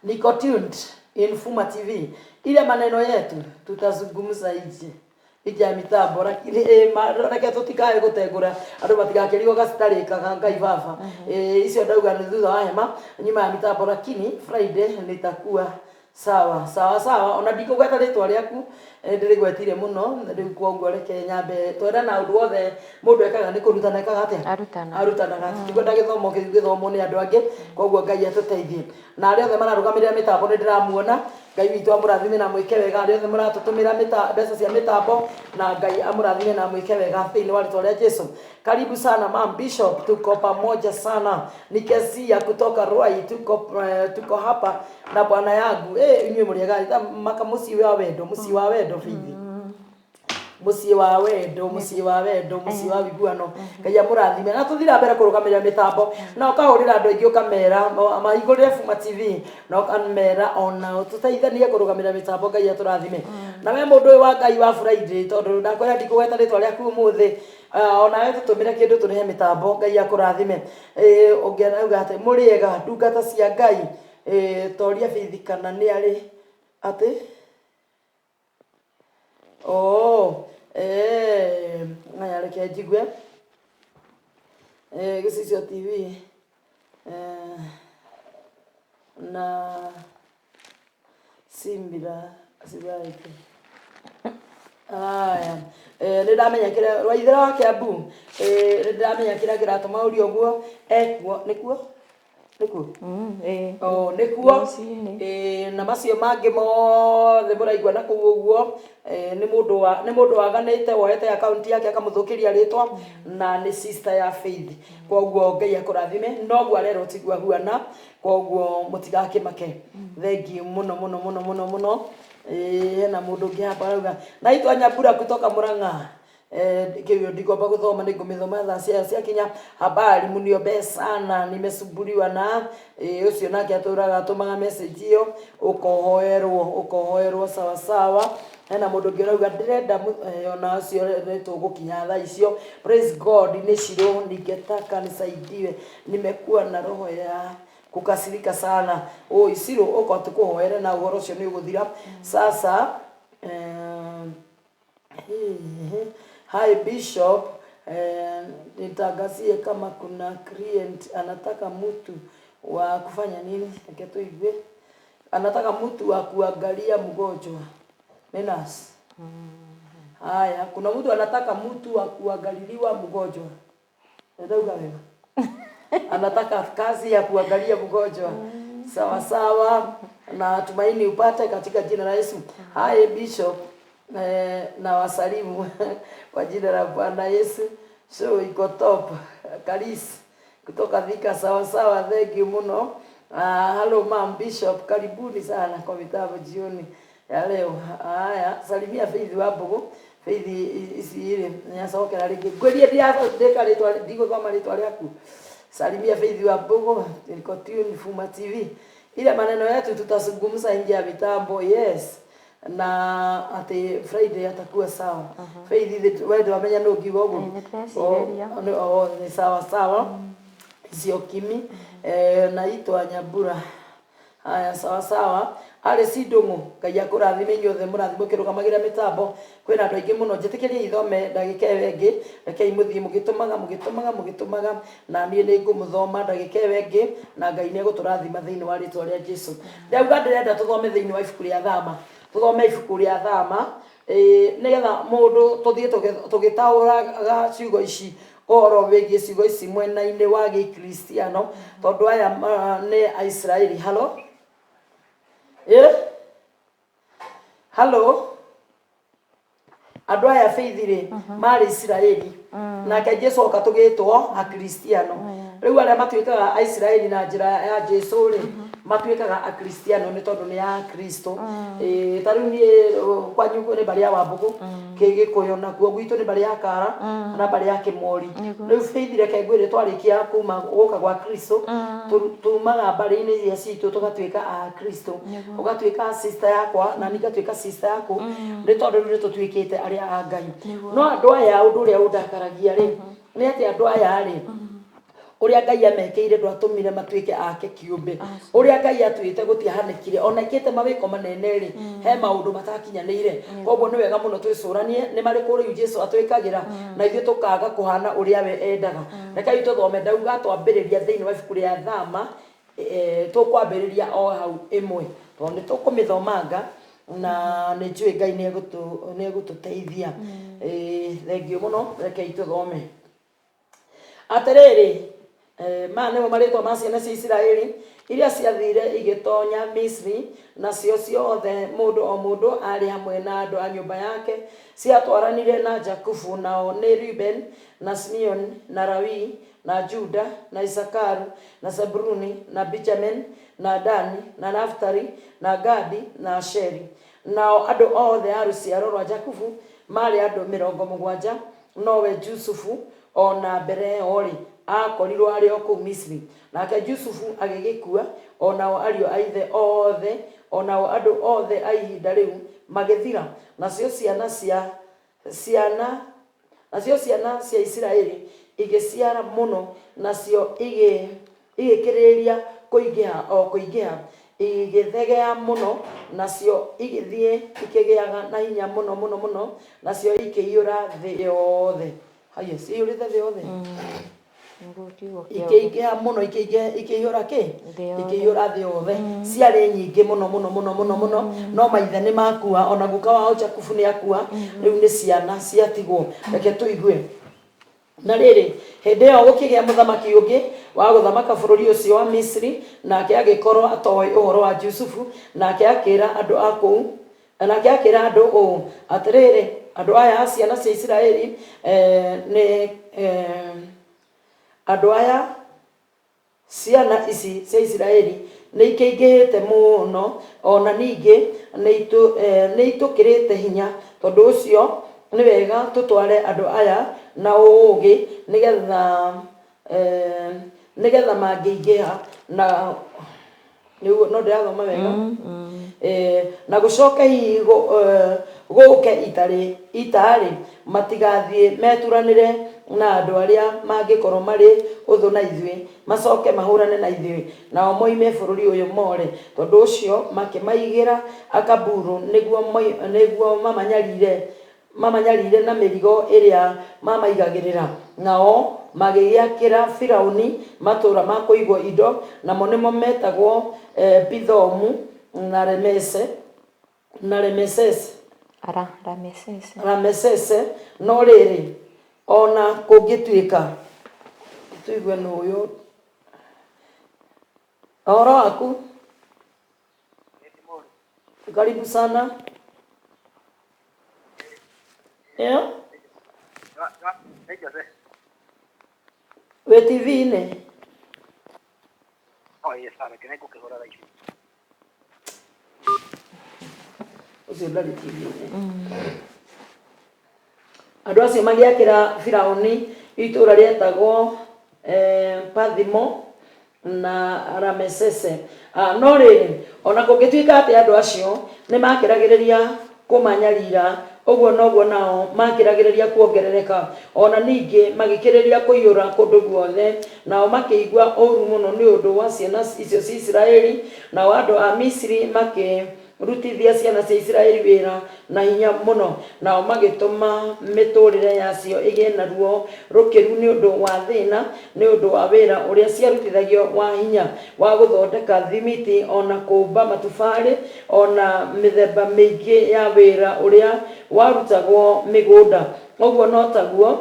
niko tuned in Fuma TV ile maneno yetu tutazungumza ije ya mitambo lakini reke tutikae gutegura andu matigakirigo gasitarikaga Ngai baba icio ndauga ni thutha wa hema nyuma ya mitambo lakini Friday nitakuwa sawa ona ndikugweta ritwa riaku ndirigwetire muno riu kwoguo reke nyambe twenda na undu wothe mundu ekaga ni kurutana ekaga atia arutanaga tigwenda githomo ni andu angi kwoguo Ngai atuteithie na ari othe mararugamirira mitambo ni ndiramuona Ngai witu amurathime na mwike wega ari othe muratutumira mbeca cia mitambo na Ngai amurathime na mwike wega thiini wa ritwa ria Jesu. Karibu sana Mam Bishop, tuko pamoja sana. Nikezia kutoka Ruai, tuko hapa na bwana yangu inywe muriega maka musi wa wendo fithi musi wa wendo wiguano Ngai amurathime na tuthira mbere kurugamira mitambo na ukahurira andu aingi ukamera maigurire Fuma TV na ukamera ona tuteithanie kurugamira mitambo Ngai aturathime na we mundu wa Ngai wa Friday tondu ndakwira ndikugweta ritwa riaku umuthi ona we tutumire kindu turihe mitambo Ngai akurathime ungiauga ati muriega ndungata cia Ngai toria Faith kana ni ari ati ngaya reke njigwe Gicicio TV na Simbira sibaike ni ndamenya kire Rwaithira wa Kiambu ni ndamenya kire ngiratuma uri oguo ekuo nikuo Nikuo eh nikuo na macio mangi mothe muraigua na kuu uguo ni mundu waganite woete account yake akamuthukiria ritwa na ni sister ya Faith. Koguo Ngai akurathime noguo arero tigwa huana, koguo mutigakimake. Thengi muno na mundu ngi hapa rauga naitwa Nyambura kutoka Murang'a. Kio ndigomba guthoma ni ngumithoma thaa cia kinya habari muniobe sana, nimesumbuliwa na ucio nake aturaga atumaga message iyo ukohoerwo sawa. Na mundu ngirauga ndirenda ona ucio tugukinya thaa icio. Praise God ni shiro ningetaka nisaidiwe, nimekuwa na roho ya kukasirika sana. Isiro uko tukuhoere na uhoro ucio ni uguthira sasa. Hi Bishop, nitangazie kama kuna client anataka mtu wa kufanya nini? Akituive anataka mtu wa kuangalia mgonjwa. Menas. Haya, kuna mtu anataka mtu wa kuangaliliwa mgonjwa. Ndio wewe. Anataka kazi ya kuangalia mgonjwa. Sawa. Na tumaini upate katika jina la Yesu. Hi Bishop, na wasalimu kwa jina la Bwana Yesu. So iko top. Kalisi kutoka Thika sawa. Thank you muno. Hello Ma'am Bishop, karibuni sana kwa vitabu jioni ya leo. Haya, salimia Faith Wambugu. Faith isi ile nyasokera ringi. Ngwerie ndika ritwa ndigũthoma ritwa rĩaku. Salimia Faith Wambugu, niko tune Fuma TV. Ile maneno yetu tutazungumza nje ya vitambo. Yes. Na ati Friday atakuwa sawa. Faith wewe wamenya no ngiuga uguo. Ni sawa. Sio kimi naitwa Nyambura. Haya sawa. Ale sidongo kaya kurathime nyothe murathimo kirugamagire mitambo kwina andu aingi muno njitikirie ithome ndagika wengi rekei muthie mugitumaga na nie ni ngumuthoma ndagika wengi na Ngai ni guturathima thiini wa ritwa ria Jesu. Ndauga ndirenda tuthome thiini wa ibuku ria Thama, tuthome ibuku ria Thama nigetha mundu tuthie tugitauraga ciugo ici oro wegi ciugo ici mwena-ini wa Gikristiano tondu aya ni Aisraeli. Hello andu aya Faith ri mari Israeli nake Jesu okatugitwo a Kristiano. Riu aria matuikaga Aisraeli na njira ya Jesu ri matuikaga a Kristiano ni tondu ni ya Kristo. Tariu ni kwa nyugo ni bari ya Wambugu Kigikuyu na kuo gwitu ni bari ya Kara na bari ya Kimori. Riu Faith reke ngwire twarikia kuma guka gwa Kristo tumaga bari-ini ya citu tugatuika a Kristo, ugatuika sister yakwa na nigatuika sister yaku ni tondu ni tutuikite aria a Ngai. No andu aya undu uria undakaragia ri ni ati andu aya ri uria Ngai amekeire ndwatumire matuike ake kiumbe. Uria Ngai atuite gutihanikire ona ikite mawiko manene ri he maundu matakinyanire. Koguo ni wega muno twicuranie ni mari kuri Jesu atuikagira na ithuĩ tukaga kuhana uria we endaga. Rekei tuthome ndauga twambiriria thiini wa ibuku ria Thama tukwambiriria o hau imwe tondu ni tukumithomanga na ni njui Ngai ni egututeithia. Thank you muno, rekei tuthome. Atiriri mane maritwa ma ciana cia Israeli iria ciathire igitonya Misri na cio ciothe mundu o mundu ari hamwe na andu a nyumba yake ciatwaranire na Jakubu nao ni Reuben na Simeon na Lawi na Juda na Isakaru na Sabruni na Benjamin na Dani na Naftali na Gadi na Asheri. Nao andu othe a ruciaro rwa Jakubu mari andu 70 nowe Jusufu ona mbere ori akorirwo ari o ku Misri. Nake Jusufu agigikua onao ario a ithe othe onao andu othe a ihinda riu magithira. Nacio ciana cia Israeli igiciara muno nacio igikiriria kuingiha igithegea muno nacio igithie ikigiaga na hinya muno nacio ikiyura thi yothe. Haya si yurite thi yothe ikeigia muno ikiyura ikiyura thi yothe ciari nyingi muno no maithe ni makua ona guka wa Jakubu ni akua riu ni ciana ciatigwo. Reke tuigue na rĩrĩ hĩndĩ ĩyo gũkĩgĩa mũthamaki ũngĩ wa gũthamaka bũrũri ũcio wa Misri, nake agĩkorwo atoĩ ũhoro wa Jusufu, nake akĩra andũ a kũu, nake akĩra andũ ũũ atĩrĩrĩ, andũ aya ciana cia Isiraeli nĩ andũ aya ciana ici cia Isiraeli nĩ ikĩingĩhĩte mũno, ona ningĩ nĩ itũkĩrĩte hinya, tondũ ũcio nĩ wega tũtware andũ aya na ũũgĩ nĩgetha mangĩingĩha na nĩguo no ndĩrathoma wega na gũcoke hihi gũke itarĩ matigathiĩ meturanĩre na andũ arĩa mangĩkorwo marĩ ũthũ na ithuĩ, macoke mahũrane na ithuĩ nao moime bũrũri ũyũ more. Tondũ ũcio makĩmaigĩra akaburu nĩguo mamanyarire na mĩrigo ĩrĩa mamaigagĩrĩra, nao magĩgĩakĩra Firaũni matũũra ma kũigwo indo, namo nĩmo metagwo Pithomu na Ramesese. No rĩrĩ ona kũngĩtuĩka tuigue n'ũyũ ũhoro waku, karibu sana. We TV-inĩ ũcio ndarĩ TV-inĩ. Andũ acio magĩakĩra Firaũni itũũra rĩetagwo Pathimo na Ramesese. No rĩrĩ ona kũngĩtuĩka atĩ andũ acio nĩ makĩragĩrĩria kũmanyarira, ũguo noguo nao makĩragĩrĩria kuongerereka, ona ningĩ magĩkĩrĩria kũiyũra kũndũ guothe, nao makĩigua ũru mũno nĩ ũndũ wa ciana icio cia Isiraeli, nao andũ a Misiri makĩrutithia ciana cia Isiraeli wĩra na hinya mũno, nao magĩtũma mĩtũrĩre yacio ĩgĩe na ruo rũkĩru nĩ ũndũ wa thĩna, nĩ ũndũ wa wĩra ũrĩa ciarutithagio wa hinya wa gũthondeka thimiti, ona kũmba matubarĩ, ona mĩthemba mĩingĩ ya wĩra ũrĩa warutagwo mĩgũnda. Ũguo no taguo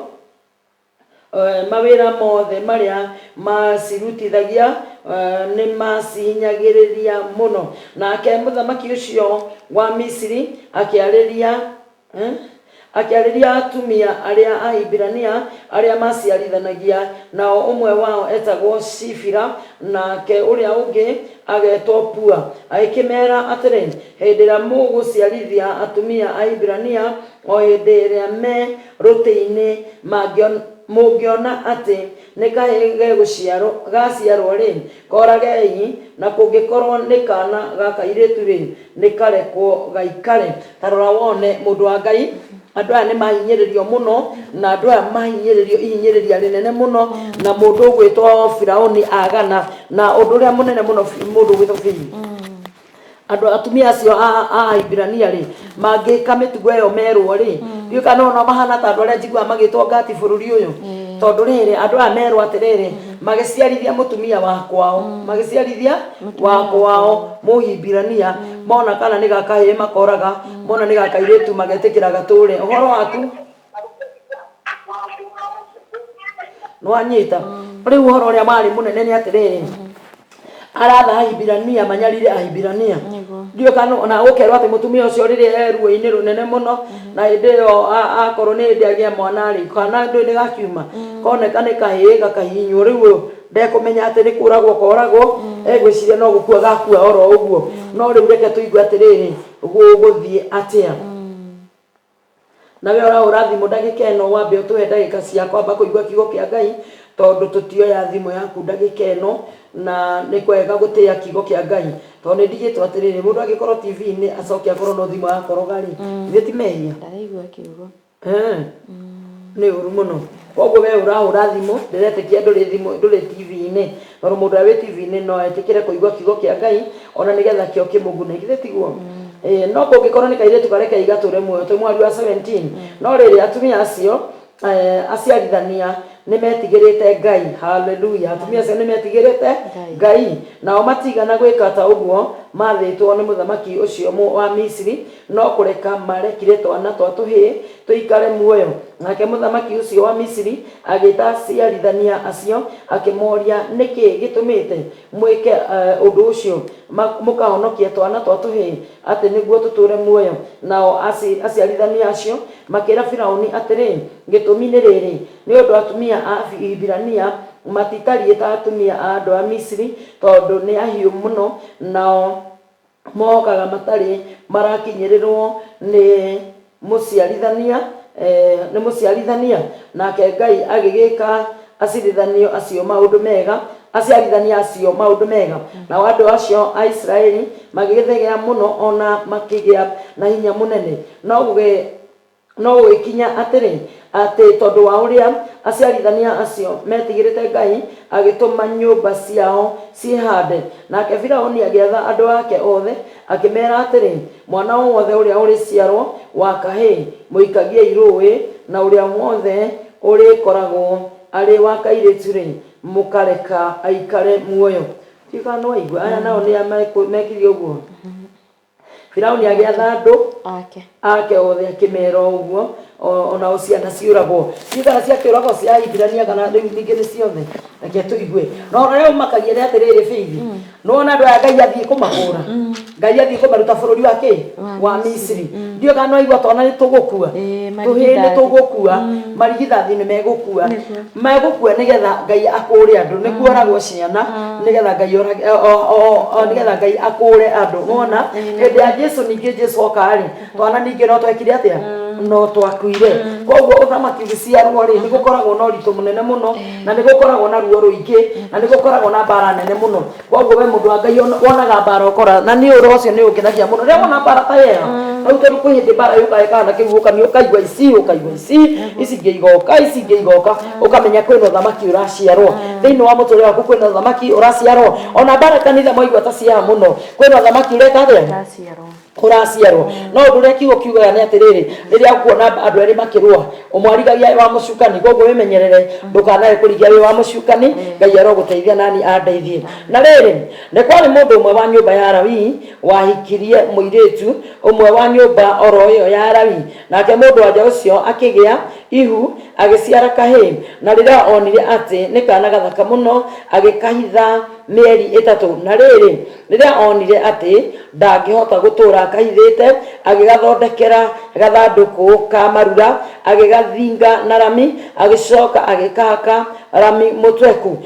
mawĩra mothe marĩa macirutithagia nĩ macihinyagĩrĩria mũno. Nake mũthamaki ũcio wa Misiri akĩarĩria atumia arĩa a Hibirania arĩa maciarithanagia, nao ũmwe wao etagwo Shifira, nake ũrĩa ũngĩ agetwo Pua, agĩkĩmera atĩrĩ, hĩndĩ ĩrĩa mũgũciarithia atumia a Hibirania, o hĩndĩ ĩrĩa me rũtĩ-inĩ mũngĩona atĩ nĩ kahĩĩ gaciarwo rĩ, koragei, na kũngĩkorwo nĩ kana ga kairĩtu rĩ, nĩ karekwo gaikare. Ta rora wone mũndũ wa Ngai, andũ aya nĩ mahinyĩrĩrio mũno, na andũ aya mahinyĩrĩrio ihinyĩrĩria rĩnene mũno, na mũndũ ũgwĩtwo Firaũni agana, na ũndũ ũrĩa mũnene mũno mũndũ ũgwĩtwo Firaũni. Andũ atumia acio a Hibirania rĩ, mangĩka mĩtugo ĩyo merwo rĩ, ndiũĩ kana no mahana ta andũ arĩa njiguaga magĩtwo ngati bũrũri ũyũ. Tondũ rĩrĩ andũ aya merwo atĩrĩrĩ, magĩciarithia mũtumia wa kwao Mũhibirania, mona kana nĩ gakahĩĩ makoraga, mona nĩ gakairĩtu magetĩkĩra gatũũre. Ũhoro waku nĩwanyita? Rĩu ũhoro ũrĩa marĩ mũnene nĩ atĩrĩrĩ, aratha Ahibirania manyarire Ahibirania. Ndiũĩ kana ona gũkerwo atĩ mũtumia ũcio rĩrĩa ruo-inĩ rũnene mũno, na hĩndĩ ĩyo akorwo nĩ hĩndĩ agĩa mwana rĩ, kana ndũĩ nĩ gakiuma, koneka nĩ kahĩĩ gakahihinywo. Rĩu ndekũmenya atĩ nĩ kũragwo koragwo, egwĩciria no gũkua gakua oro ũguo. No rĩu reke tũigue atĩrĩrĩ gũgũthiĩ atĩa. Nawe ũrahũra thimũ ndagĩka ĩno, wambe ũtũhe ndagĩka cia kwamba kũigua kiugo kĩa Ngai, tondũ tũtioya thimũ yaku ndagĩka ĩno, na nĩ kwega gũtĩa kiugo kĩa Ngai. Tondũ nĩ ndigĩtwo atĩrĩrĩ, mũndũ angĩkorwo TV-inĩ acoke akorwo no thimũ yakoroga rĩ, ithuĩ ti mehia. Ndaraigua kiugo. Nĩ ũru mũno. Koguo we ũrahũra thimũ, ndĩretĩkia ndũrĩ TV-inĩ, tondũ mũndũ ũrĩa wĩ TV-inĩ no etĩkĩre kũigua kiugo kĩa Ngai, ona nĩgetha kĩo kĩmũgune. Githĩ tiguo? No kũngĩkorwo nĩ kairĩtu kareke igatũre muoyo tũ mweri wa 17. No rĩrĩ atumia acio aciarithania nĩ metigĩrĩte Ngai. Haleluya. Atumia acio nĩ metigĩrĩte Ngai, nao matigana gwĩka ta ũguo, mathĩtwo nĩ mũthamaki ũcio wa Misiri no kũreka marekire twana twa tũhĩĩ tũikare muoyo. Nake mũthamaki ũcio wa Misiri agĩta aciarithania acio akĩmoria nĩkĩ gĩtũmĩte mwĩke ũndũ ũcio mũkahonokia twana twa tũhĩĩ atĩ nĩguo tũtũre muoyo. Nao aciarithania acio makĩra Firaũni atĩrĩ, gĩtũmi nĩ rĩrĩ, nĩ ũndũ atumia a Ibirania matitariĩ ta atumia a andũ a Misiri, tondũ nĩ ahiũ mũno nao mokaga matarĩ marakinyĩrĩrwo nĩ mũciarithania. Nake Ngai agĩgĩka aciarithania acio maũndũ mega, na andũ acio a Israeli magĩgĩthegea mũno ona makĩgĩa na hinya mũnene. No gũgĩkinya atĩrĩ atĩ tondũ wa ũrĩa aciarithania acio metigĩrĩte Ngai agĩtũma nyũmba ciao ciĩhande. Nake Firaũni agĩatha andũ ake othe akĩmera atĩrĩ, mwana wothe ũrĩa ũrĩciarwo wa kahĩĩ mũikagiei rũĩ, na ũrĩa wothe ũrĩkoragwo arĩ wa kairĩtu-rĩ mũkareka aikare muoyo. Tiga no aigua aya nao nĩ mekire ũguo. Firaũni agĩatha andũ ake othe akĩmera ũguo, ona ciana ciũragwo. Ciana ciakĩũragwo cia Ibirania kana rĩu ningĩ nĩ ciothe, reke tũigue. No rĩu makagia nĩ atĩrĩrĩ bithi, nĩwona andũ aya Ngai athiĩ kũmahũra, Ngai athiĩ kũmaruta bũrũri wa Misiri. Ndiũ kana no aigua twana nĩ tũgũkua, tũhĩĩ nĩ tũgũkua, marigithathi nĩ megũkua nĩgetha Ngai akũre andũ. Nĩ kuoragwo ciana nĩgetha Ngai akũre andũ. Nĩwona hĩndĩ ya Jesũ ningĩ Jesũ oka-rĩ, twana ningĩ no twekire atĩa? No twakuire. Koguo ũthamaki ũgĩciarwo-rĩ nĩ gũkoragwo na ũritũ mũnene mũno, na nĩ gũkoragwo na ruo rũingĩ, na nĩ gũkoragwo na mbara nene mũno. Koguo we mũndũ wa Ngai wonaga mbara ũkora, na nĩ ũhoro ũcio nĩ ũngenagia mũno rĩrĩa wona mbara ta ĩyo. Rĩu tondũ kwĩ hĩndĩ mbara yũkaga kana kĩhuhũkanio ũkaigua ici ingĩ igoka, ũkamenya kwĩna ũthamaki ũraciarwo thĩinĩ wa mũtũrĩre waku, kwĩna ũthamaki ũraciarwo. Ona mbara kanitha mwaigua ta ciaha mũno, kwĩna ũthamaki ũreka atĩa? Ũraciarwo. No ũndũ ũrĩa kiugo kiugaga nĩ atĩrĩrĩ, rĩrĩa ũkuona andũ erĩ makĩrũa, ũmwarigagia wa mũcukani, koguo wĩmenyerere ndũkanae kũrigia wĩ wa mũcukani, Ngai arogũteithia nani andeithie. Na rĩrĩ, nĩ kwarĩ mũndũ ũmwe wa nyũmba ya Lawi wahikirie mũirĩtu ũmwe wa nyũmba oro ĩyo ya Lawi, nake mũndũ wanja ũcio akĩgĩa ihu agĩciara kahĩĩ, na rĩrĩa onire atĩ nĩ kana gathaka mũno agĩkahitha mĩeri ĩtatũ. Na rĩrĩ, rĩrĩa onire atĩ ndangĩhota gũtũra akahithĩte, agĩgathondekera gathandũkũ ka marura, agĩgathinga na rami, agĩcoka agĩkahaka rami mũtweku,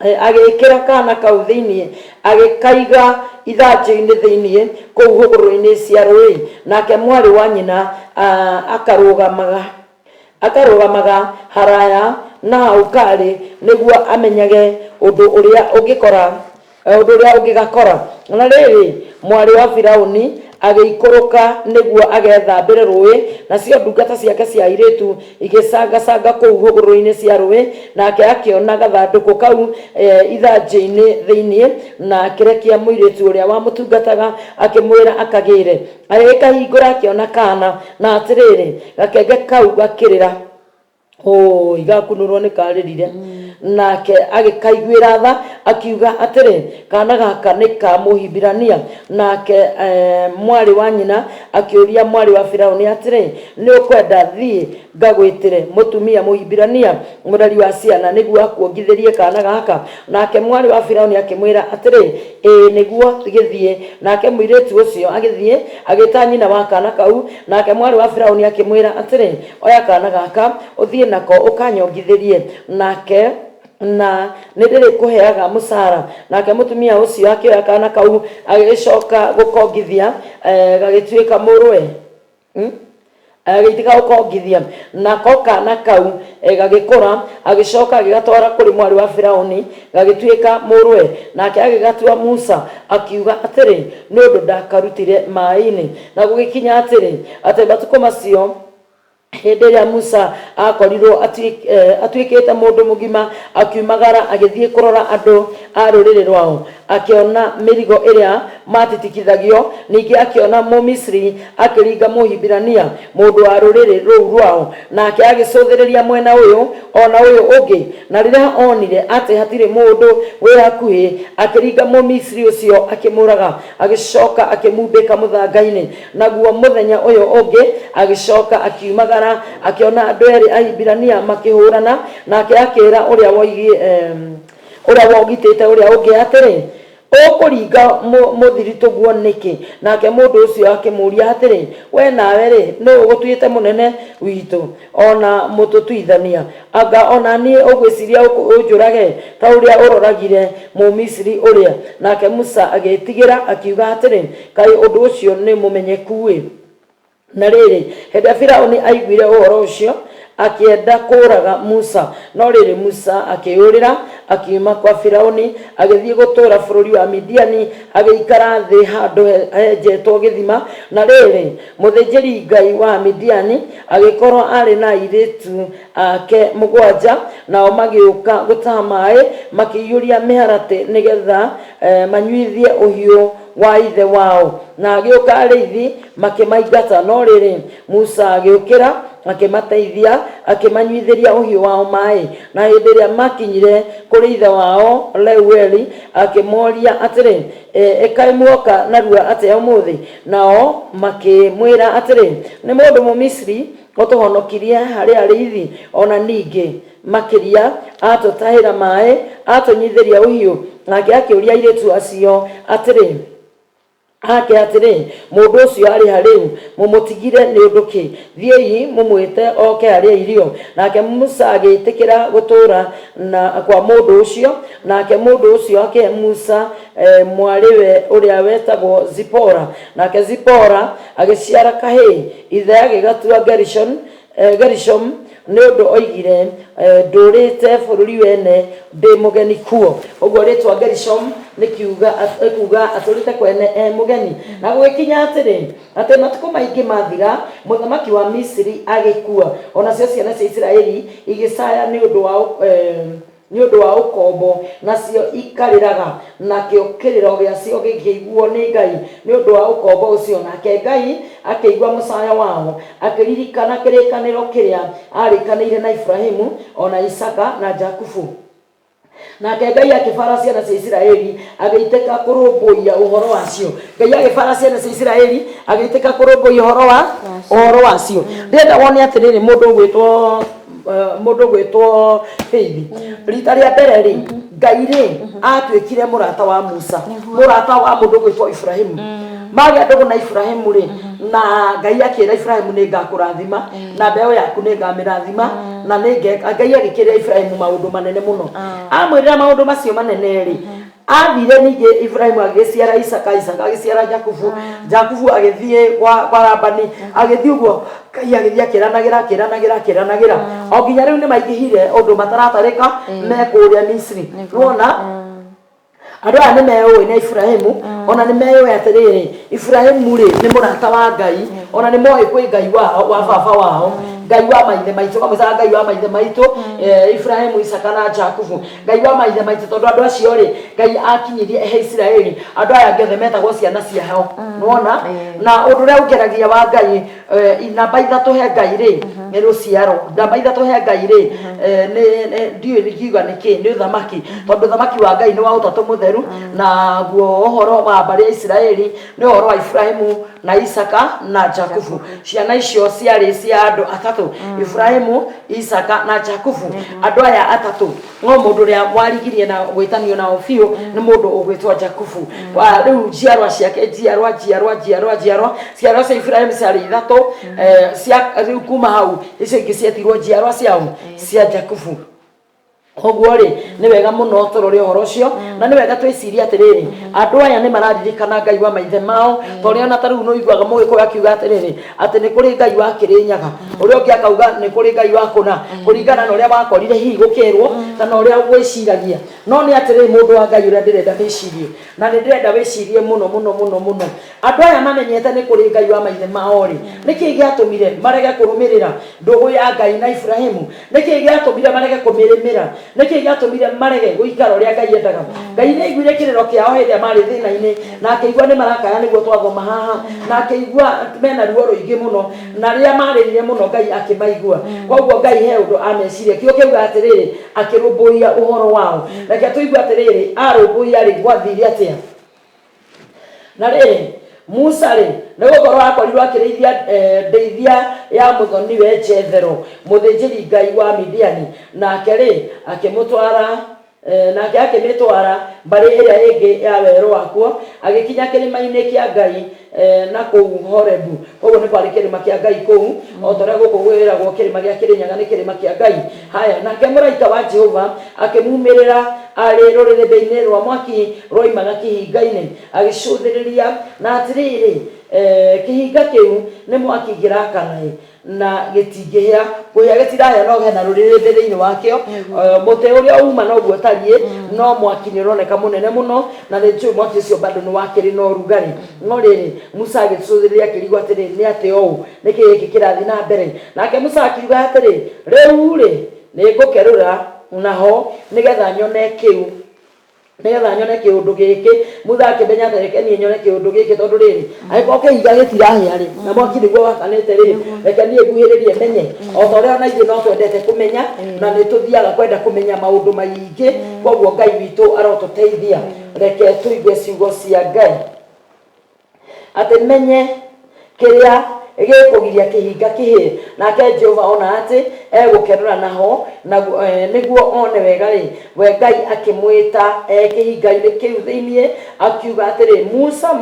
agĩkĩra kana kau thĩinĩ, agĩkaiga ithanjĩ-inĩ thĩinĩ kũu hũgũrũrũ-inĩ cia rũĩ. Nake mwarĩ wa nyina akarũgamaga haraya na hau karĩ nĩguo amenyage ũndũ ũrĩa ũngĩgakora. Na rĩrĩ, mwarĩ wa Firaũni agĩikũrũka nĩguo agethambĩre rũĩ, nacio ndungata ciake cia airĩtu igĩcangacanga kũu hũgũrũrũ-inĩ cia rũĩ, nake akĩona gathandũkũ kau ithanjĩ-inĩ thĩinĩ, na akĩrekia mũirĩtu ũrĩa wamũtungataga akĩmwĩra akagĩre. Agĩkahingũra akĩona kana, na atĩrĩrĩ, gakenge kau gakĩrĩra igakunũrwo nĩ karĩrire. Nake agĩkaiguĩra tha akiuga atĩrĩ, kana gaka nĩ ka Mũhibirania. Nake mwarĩ wa nyina akĩũria mwarĩ wa Firaũni atĩrĩ, nĩ ũkwenda thiĩ ngagwĩtĩre mũtumia Mũhibirania mũreri wa ciana nĩguo akuongithĩrie kana gaka? Nake mwarĩ wa Firaũni akĩmwĩra atĩrĩ, ĩĩ nĩguo gĩthiĩ. Nake mũirĩtu ũcio agĩthiĩ agĩta nyina wa kana kau, nake mwarĩ wa Firaũni akĩmwĩra atĩrĩ, oya kana gaka ũthiĩ nako ũkanyongithĩrie, na nĩ ndĩrĩkũheaga mũcara. Nake mũtumia ũcio akĩoya kana kau agĩcoka gũkongithia, gagĩtuĩka mũrũwe, agĩtiga gũkongithia. Nako kana kau gagĩkũra, agĩcoka agĩgatwara kũrĩ mwarĩ wa Firaũni, gagĩtuĩka mũrũwe. Nake agĩgatua Musa akiuga atĩrĩ, nĩ ũndũ ndakarutire maĩ-inĩ. Na gũgĩkinya atĩrĩ, atĩ matukũ macio hĩndĩ ĩrĩa Musa akorirwo atuĩkĩte mũndũ mũgima akiumagara agĩthiĩ kũrora andũ a rũrĩrĩ rwao akiona mĩrigo ĩrĩa matitikithagio ningĩ akiona Mũmisiri akĩringa Mũhibirania mũndũ wa rũrĩrĩ rũu rwao nake agĩcũthĩrĩria mwena ũyũ ona ũyũ ũngĩ na rĩrĩa onire atĩ hatirĩ mũndũ wĩ hakuhĩ akĩringa Mũmisiri ũcio akĩmũraga agĩcoka akĩmumbĩka mũthanga-inĩ naguo mũthenya ũyũ ũngĩ agĩcoka akiumagara akiona andũ erĩ a Hibirania makĩhũrana nake akĩra ũrĩa wogitĩte ũrĩa ũngĩ atĩrĩ ũkũringa mũthiritũ guo nĩkĩ nake mũndũ ũcio akĩmũria atĩrĩ we nawe rĩ nĩ ũgũtuĩte mũnene witũ ona mũtũtuithania anga ona niĩ ũgwĩciria ũnjũrage ta ũrĩa ũroragire Mũmisiri ũrĩa nake Musa agĩtigĩra akiuga atĩrĩ kaĩ ũndũ ũcio nĩ mũmenyeku na rĩrĩ hĩndĩ Firaũni aiguire ũhoro ũcio akienda kũraga Musa no rĩrĩ Musa akĩyũrĩra akiuma kwa Firaũni agĩthiĩ gũtũũra bũrũri wa Midiani agĩikara thĩ handũ henjetwo gĩthima na rĩrĩ mũthĩnjĩri Ngai wa Midiani agĩkorwo arĩ na airĩtu ake mũgwanja nao magĩũka gũtaha maĩ makĩiyũria mĩharatĩ nĩgetha manyuithie ũhiũ wa ithe wao na agĩũka arĩithi makĩmaingata no rĩrĩ Musa agĩũkĩra akĩmateithia akĩmanyuithĩria ũhiũ wao maĩ na hĩndĩ ĩrĩa makinyire kũrĩ ithe wao Reueli akĩmoria atĩrĩ ekaĩ muoka narua atĩa ũmũthĩ nao makĩmwĩra atĩrĩ nĩ mũndũ Mũmisiri ũtũhonokirie harĩ arĩithi ona ningĩ makĩria atũtahĩra maĩ atũnyuithĩria ũhiũ nake akĩũria airĩtu acio atĩrĩ mũndũ ũcio arĩ harĩu mũmũtigire nĩ ũndũ kĩ thiĩi mũmwĩte oke harĩa irio nake Musa agĩtĩkĩra gũtũũra na kwa mũndũ ũcio nake mũndũ ũcio akĩhe Musa mwariwe ũrĩa wetagwo Zipora nake Zipora agĩciara kahĩĩ ithe agĩgatua Gerishom nĩ ũndũ oigire ndũrĩte bũrũri wene ndĩ mũgeni kuo ũguo rĩtwa Gerishom nĩ kuuga atũrĩte kwene mũgeni na gũgĩkinya atĩ matukũ maingĩ mathira mũthamaki wa Misiri agĩkua onacio ciana cia Isiraeli igĩcaya nĩ ũndũ wa ũkombo nacio ikarĩraga nakĩo kĩrĩro gĩacio gĩkĩiguo nĩ Ngai nĩ ũndũ wa ũkombo ũcio nake Ngai akĩigua mũcaya wao akĩririkana kĩrĩkanĩro kĩrĩa arĩkanĩire na Ibrahimu ona Isaka na Jakubu nake Ngai akĩbara ciana cia Isiraeli agĩitĩka kũrũmbũiya ũhoro wacio Ngai agĩbara ciana cia Isiraeli agĩitĩka kũrũmbũiya ũhoro wacio ndĩrenda wone atĩrĩrĩ mũndũ gwĩtwo Faith rita rĩa mbere rĩ Ngai rĩ atuĩkire mũrata wa Musa mũrata wa mũndũ gwĩtwo Ibrahimu magĩa ndũgũ na Ibrahimu rĩ na Ngai akĩra Ibrahimu nĩ ngakũrathima na mbeũ yaku nĩ ngamĩrathima na Ngai agĩkĩrĩra Ibrahimu maũndũ manene mũno amwĩrĩra maũndũ macio manene rĩ athire ningĩ Ibrahimu agĩciara Isaka agĩciara Jakubu agĩthiĩ kwa Labani agĩthiĩ ũguo Ngai agĩthiĩ akĩranagĩra o nginya rĩu nĩ maingĩhire ũndũ mataratarĩka mekũrĩa Misiri wona andũ aya nĩ meũĩ na Ibrahimu ona nĩ meũĩ atĩrĩrĩ Ibrahimu rĩ nĩ mũrata wa Ngai ona nĩ moĩ kwĩ Ngai wao wa baba wao Ngai wa maithe maitũ kamũcara Ngai wa maithe maitũ Ibrahimu Isaka na Jakubu Ngai wa maithe maitũ tondũ andũ acio rĩ Ngai akinyirie he Isiraeli andũ aya ng'ethe metagwo ciana ciao nĩwona na ũndũ ũrĩa ũngeragia wa Ngai namba ithatũ he Ngai rĩ nĩ rũciaro namba ithatũ he Ngai rĩ ndiũĩ nĩkiuga nĩkĩ nĩ ũthamaki tondũ ũthamaki wa Ngai nĩ wa ũtatũ mũtheru na guo ũhoro wa mbarĩ ya Isiraeli nĩ ũhoro wa Ibrahimu na Isaka na Jakubu ciana icio ciarĩ cia andũ atatũ Ibrahimu Isaka na Jakubu andũ aya atatũ no mũndũ ũrĩa warigirie na gwĩtanio nao biũ nĩ mũndũ ũgwĩtwo Jakubu rĩu njiarwa ciake njiarwa cia Ibrahimu ciarĩ ithatũ rĩu kuma hau icio ingĩ ciatirwo njiarwa ciao cia Jakubu koguo rĩ nĩ wega mũno tũrore ũhoro ũcio na nĩ wega twĩcirie atĩrĩrĩ andũ aya nĩ mararirikana Ngai wa maithe mao tondũ ona ta rĩu no iguaga Mũgĩkũyũ akiuga atĩrĩrĩ atĩ nĩ kũrĩ Ngai wa Kĩrĩnyaga ũrĩa ũngĩ akauga nĩ kũrĩ Ngai wa kũna kũringana na ũrĩa wakorire hihi gũkĩrwo kana uria gwiciragia no ni atiri mundu wa Ngai uria ndirenda wicirie na ni ndirenda wicirie muno andu aya mamenyete ni kuri Ngai wa maithe mao ri niki giatumire marege kurumirira ndugu ya Ngai na Ibrahimu niki giatumire marege kumirimira niki giatumire marege guikara uria Ngai endaga Ngai ni aiguire kiriro kiao hindia mari thina-ini na akaigua ni marakaya niguo twathoma haha na akaigua mena ruo ruingi muno na ria maririre muno Ngai akimaigua koguo Ngai he undu ameciria kio kiuga atiriri akirumbuia uhoro wao reke tuigua atiriri arumbuia ri gwathire atia na riri Musa ri nigukorwo akorirwo akirithia ndeithia ya muthoniwe Jethero muthinjiri Ngai wa Midiani nake ri akimutwara nake akimitwara mbari iria ingi ya weru wakuo agikinya kirima-ini kia Ngai na kou Horebu koguo ni kwari kirima kia Ngai kou o toria guku gwiragwo kirima gia Kirinyaga ni kirima kia Ngai haya nake muraika wa Jehova akimumirira ari ruriribe-ini rwa mwaki roimaga kihinga-ini agicuthiriria na atiriri kihinga kiu ni mwaki girakanae na gitingihia kuya gitirahia no hena ruriribe thiini wakio muti uria uma no guo tarie no mwaki ni uroneka munene muno na ritu mwaki ucio bado ni wakiri no rugari no riri Musa agicuthiriria kirigwa atiri ni ati ou niki giki kirathi na mbere nake Musa akiuga atiri riu ri ni ngukerura naho nigetha nyone kiu nigetha nyone kiundu giki Musa akimenya atiri reke nie nyone kiundu giki tondu riri aiko kihinga gitirahia ri na mwaki niguo wakanite ri reke nie nguhiririe menye o toria ona ithuĩ no twendete kumenya na ni tuthiaga kwenda kumenya maundu maingi koguo Ngai witu arotuteithia reke tuigue ciugo cia Ngai ati menye kiria gikugiria kihinga kihi nake Jehova ona ati egukenura naho na niguo one wega ri we Ngai akimwita kihinga-ini kiu thiini akiuga atiri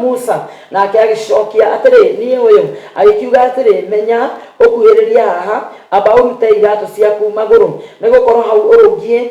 Musa nake agicokia atiri nie uyu agikiuga atiri menya ukuhiriria haha aba urute iratu ciaku maguru nigukorwo hau urungie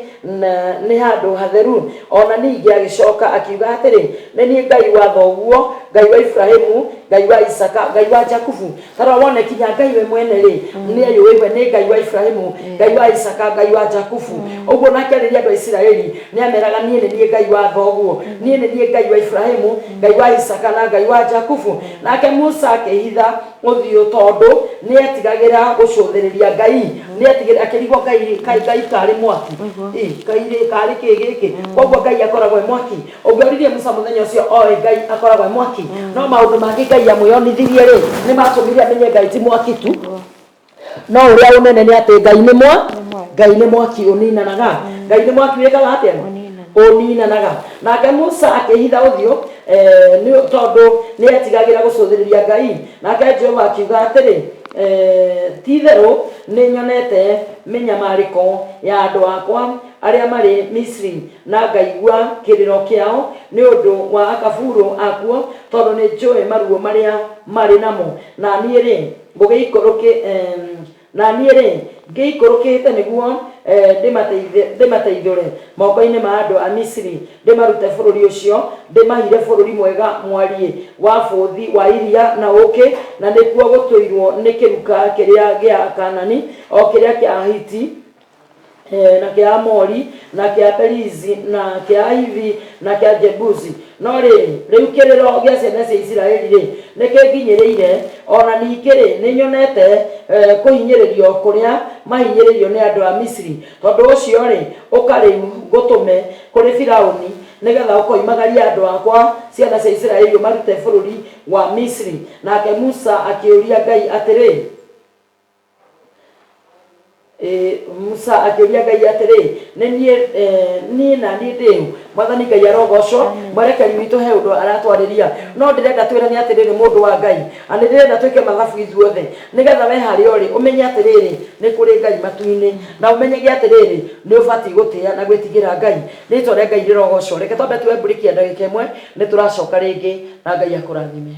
ni handu hatheru ona ningi agicoka akiuga atiri ni nie Ngai wa thoguo Ngai wa Ibrahimu Ngai wa Isaka Ngai wa Jakubu tara wone kinya Ngai we mwene ri ni ayuwe ni Ngai wa Ibrahimu Ngai wa Isaka Ngai wa Jakubu uguo nake riria andu a Isiraeli ni ameraga nie ni Ngai wa thoguo nie ni Ngai wa Ibrahimu Ngai wa Isaka na Ngai wa Jakubu nake Musa akihitha uthio tondu ni etigagira gucuthiriria Ngai ni etigira akirigwo Ngai kari mwaki Ngai kari kigiki koguo Ngai akoragwo mwaki ungioririe Musa muthenya ucio oi Ngai akoragwo mwaki no maundu mangi Ngai amuyonithirie ri ni matumire amenye Ngai ti mwaki tu no uria unene ni ati Ngai ni mwaki uninanaga Ngai ni mwaki wikaga atia uninanaga nake Musa akihitha uthio ni tondu ni etigagira gucuthiriria Ngai nake Jehova akiuga atiri titheru ni nyonete minyamariko ya andu akwa aria mari Misri na ngaigua kiriro kiao ni undu wa akaburu akuo tondu ni njui maruo maria mari namo na nie ri ngugiikoroke na nie ri ngiikorokete niguo ndimateithore moko-ini ma andu a Misri ndimarute bururi ucio ndimahire bururi mwega mwarie wa buthi wa iria na uki na nikuo gutuirwo ni kiruka kiria gia Kanani o kiria kia Hiti na kia Amori na kia Perizi na kia Hivi na kia Jebusi no riu kiriro gia ciana cia Isiraeli ri nikinginyiriire ona ningiri ni nyonete kuhinyiririo kuria mahinyiririo ni andu a Misri tondu ucio ri ukari gutume kuri Firauni nigetha ukoimagaria andu akwa ciana cia Isiraeli marute bururi wa Misri nake Musa akiuria Ngai atiri Musa akiuria Ngai atiri ni na ni ndiu mwathani Ngai arogocwo mwerekeri witu he undu aratwariria no ndirenda twirane atiri mundu wa Ngai ani ndirenda twike mathabu ithuothe nigetha we hari ori umenye atiri ni kuri Ngai matu-ini na umenye atiri ni ubati gutia na gwitigira Ngai ritwa ria Ngai rirogocwo reke twambe tuwe break ya ndagika imwe ni turacoka ringi na Ngai akurathime.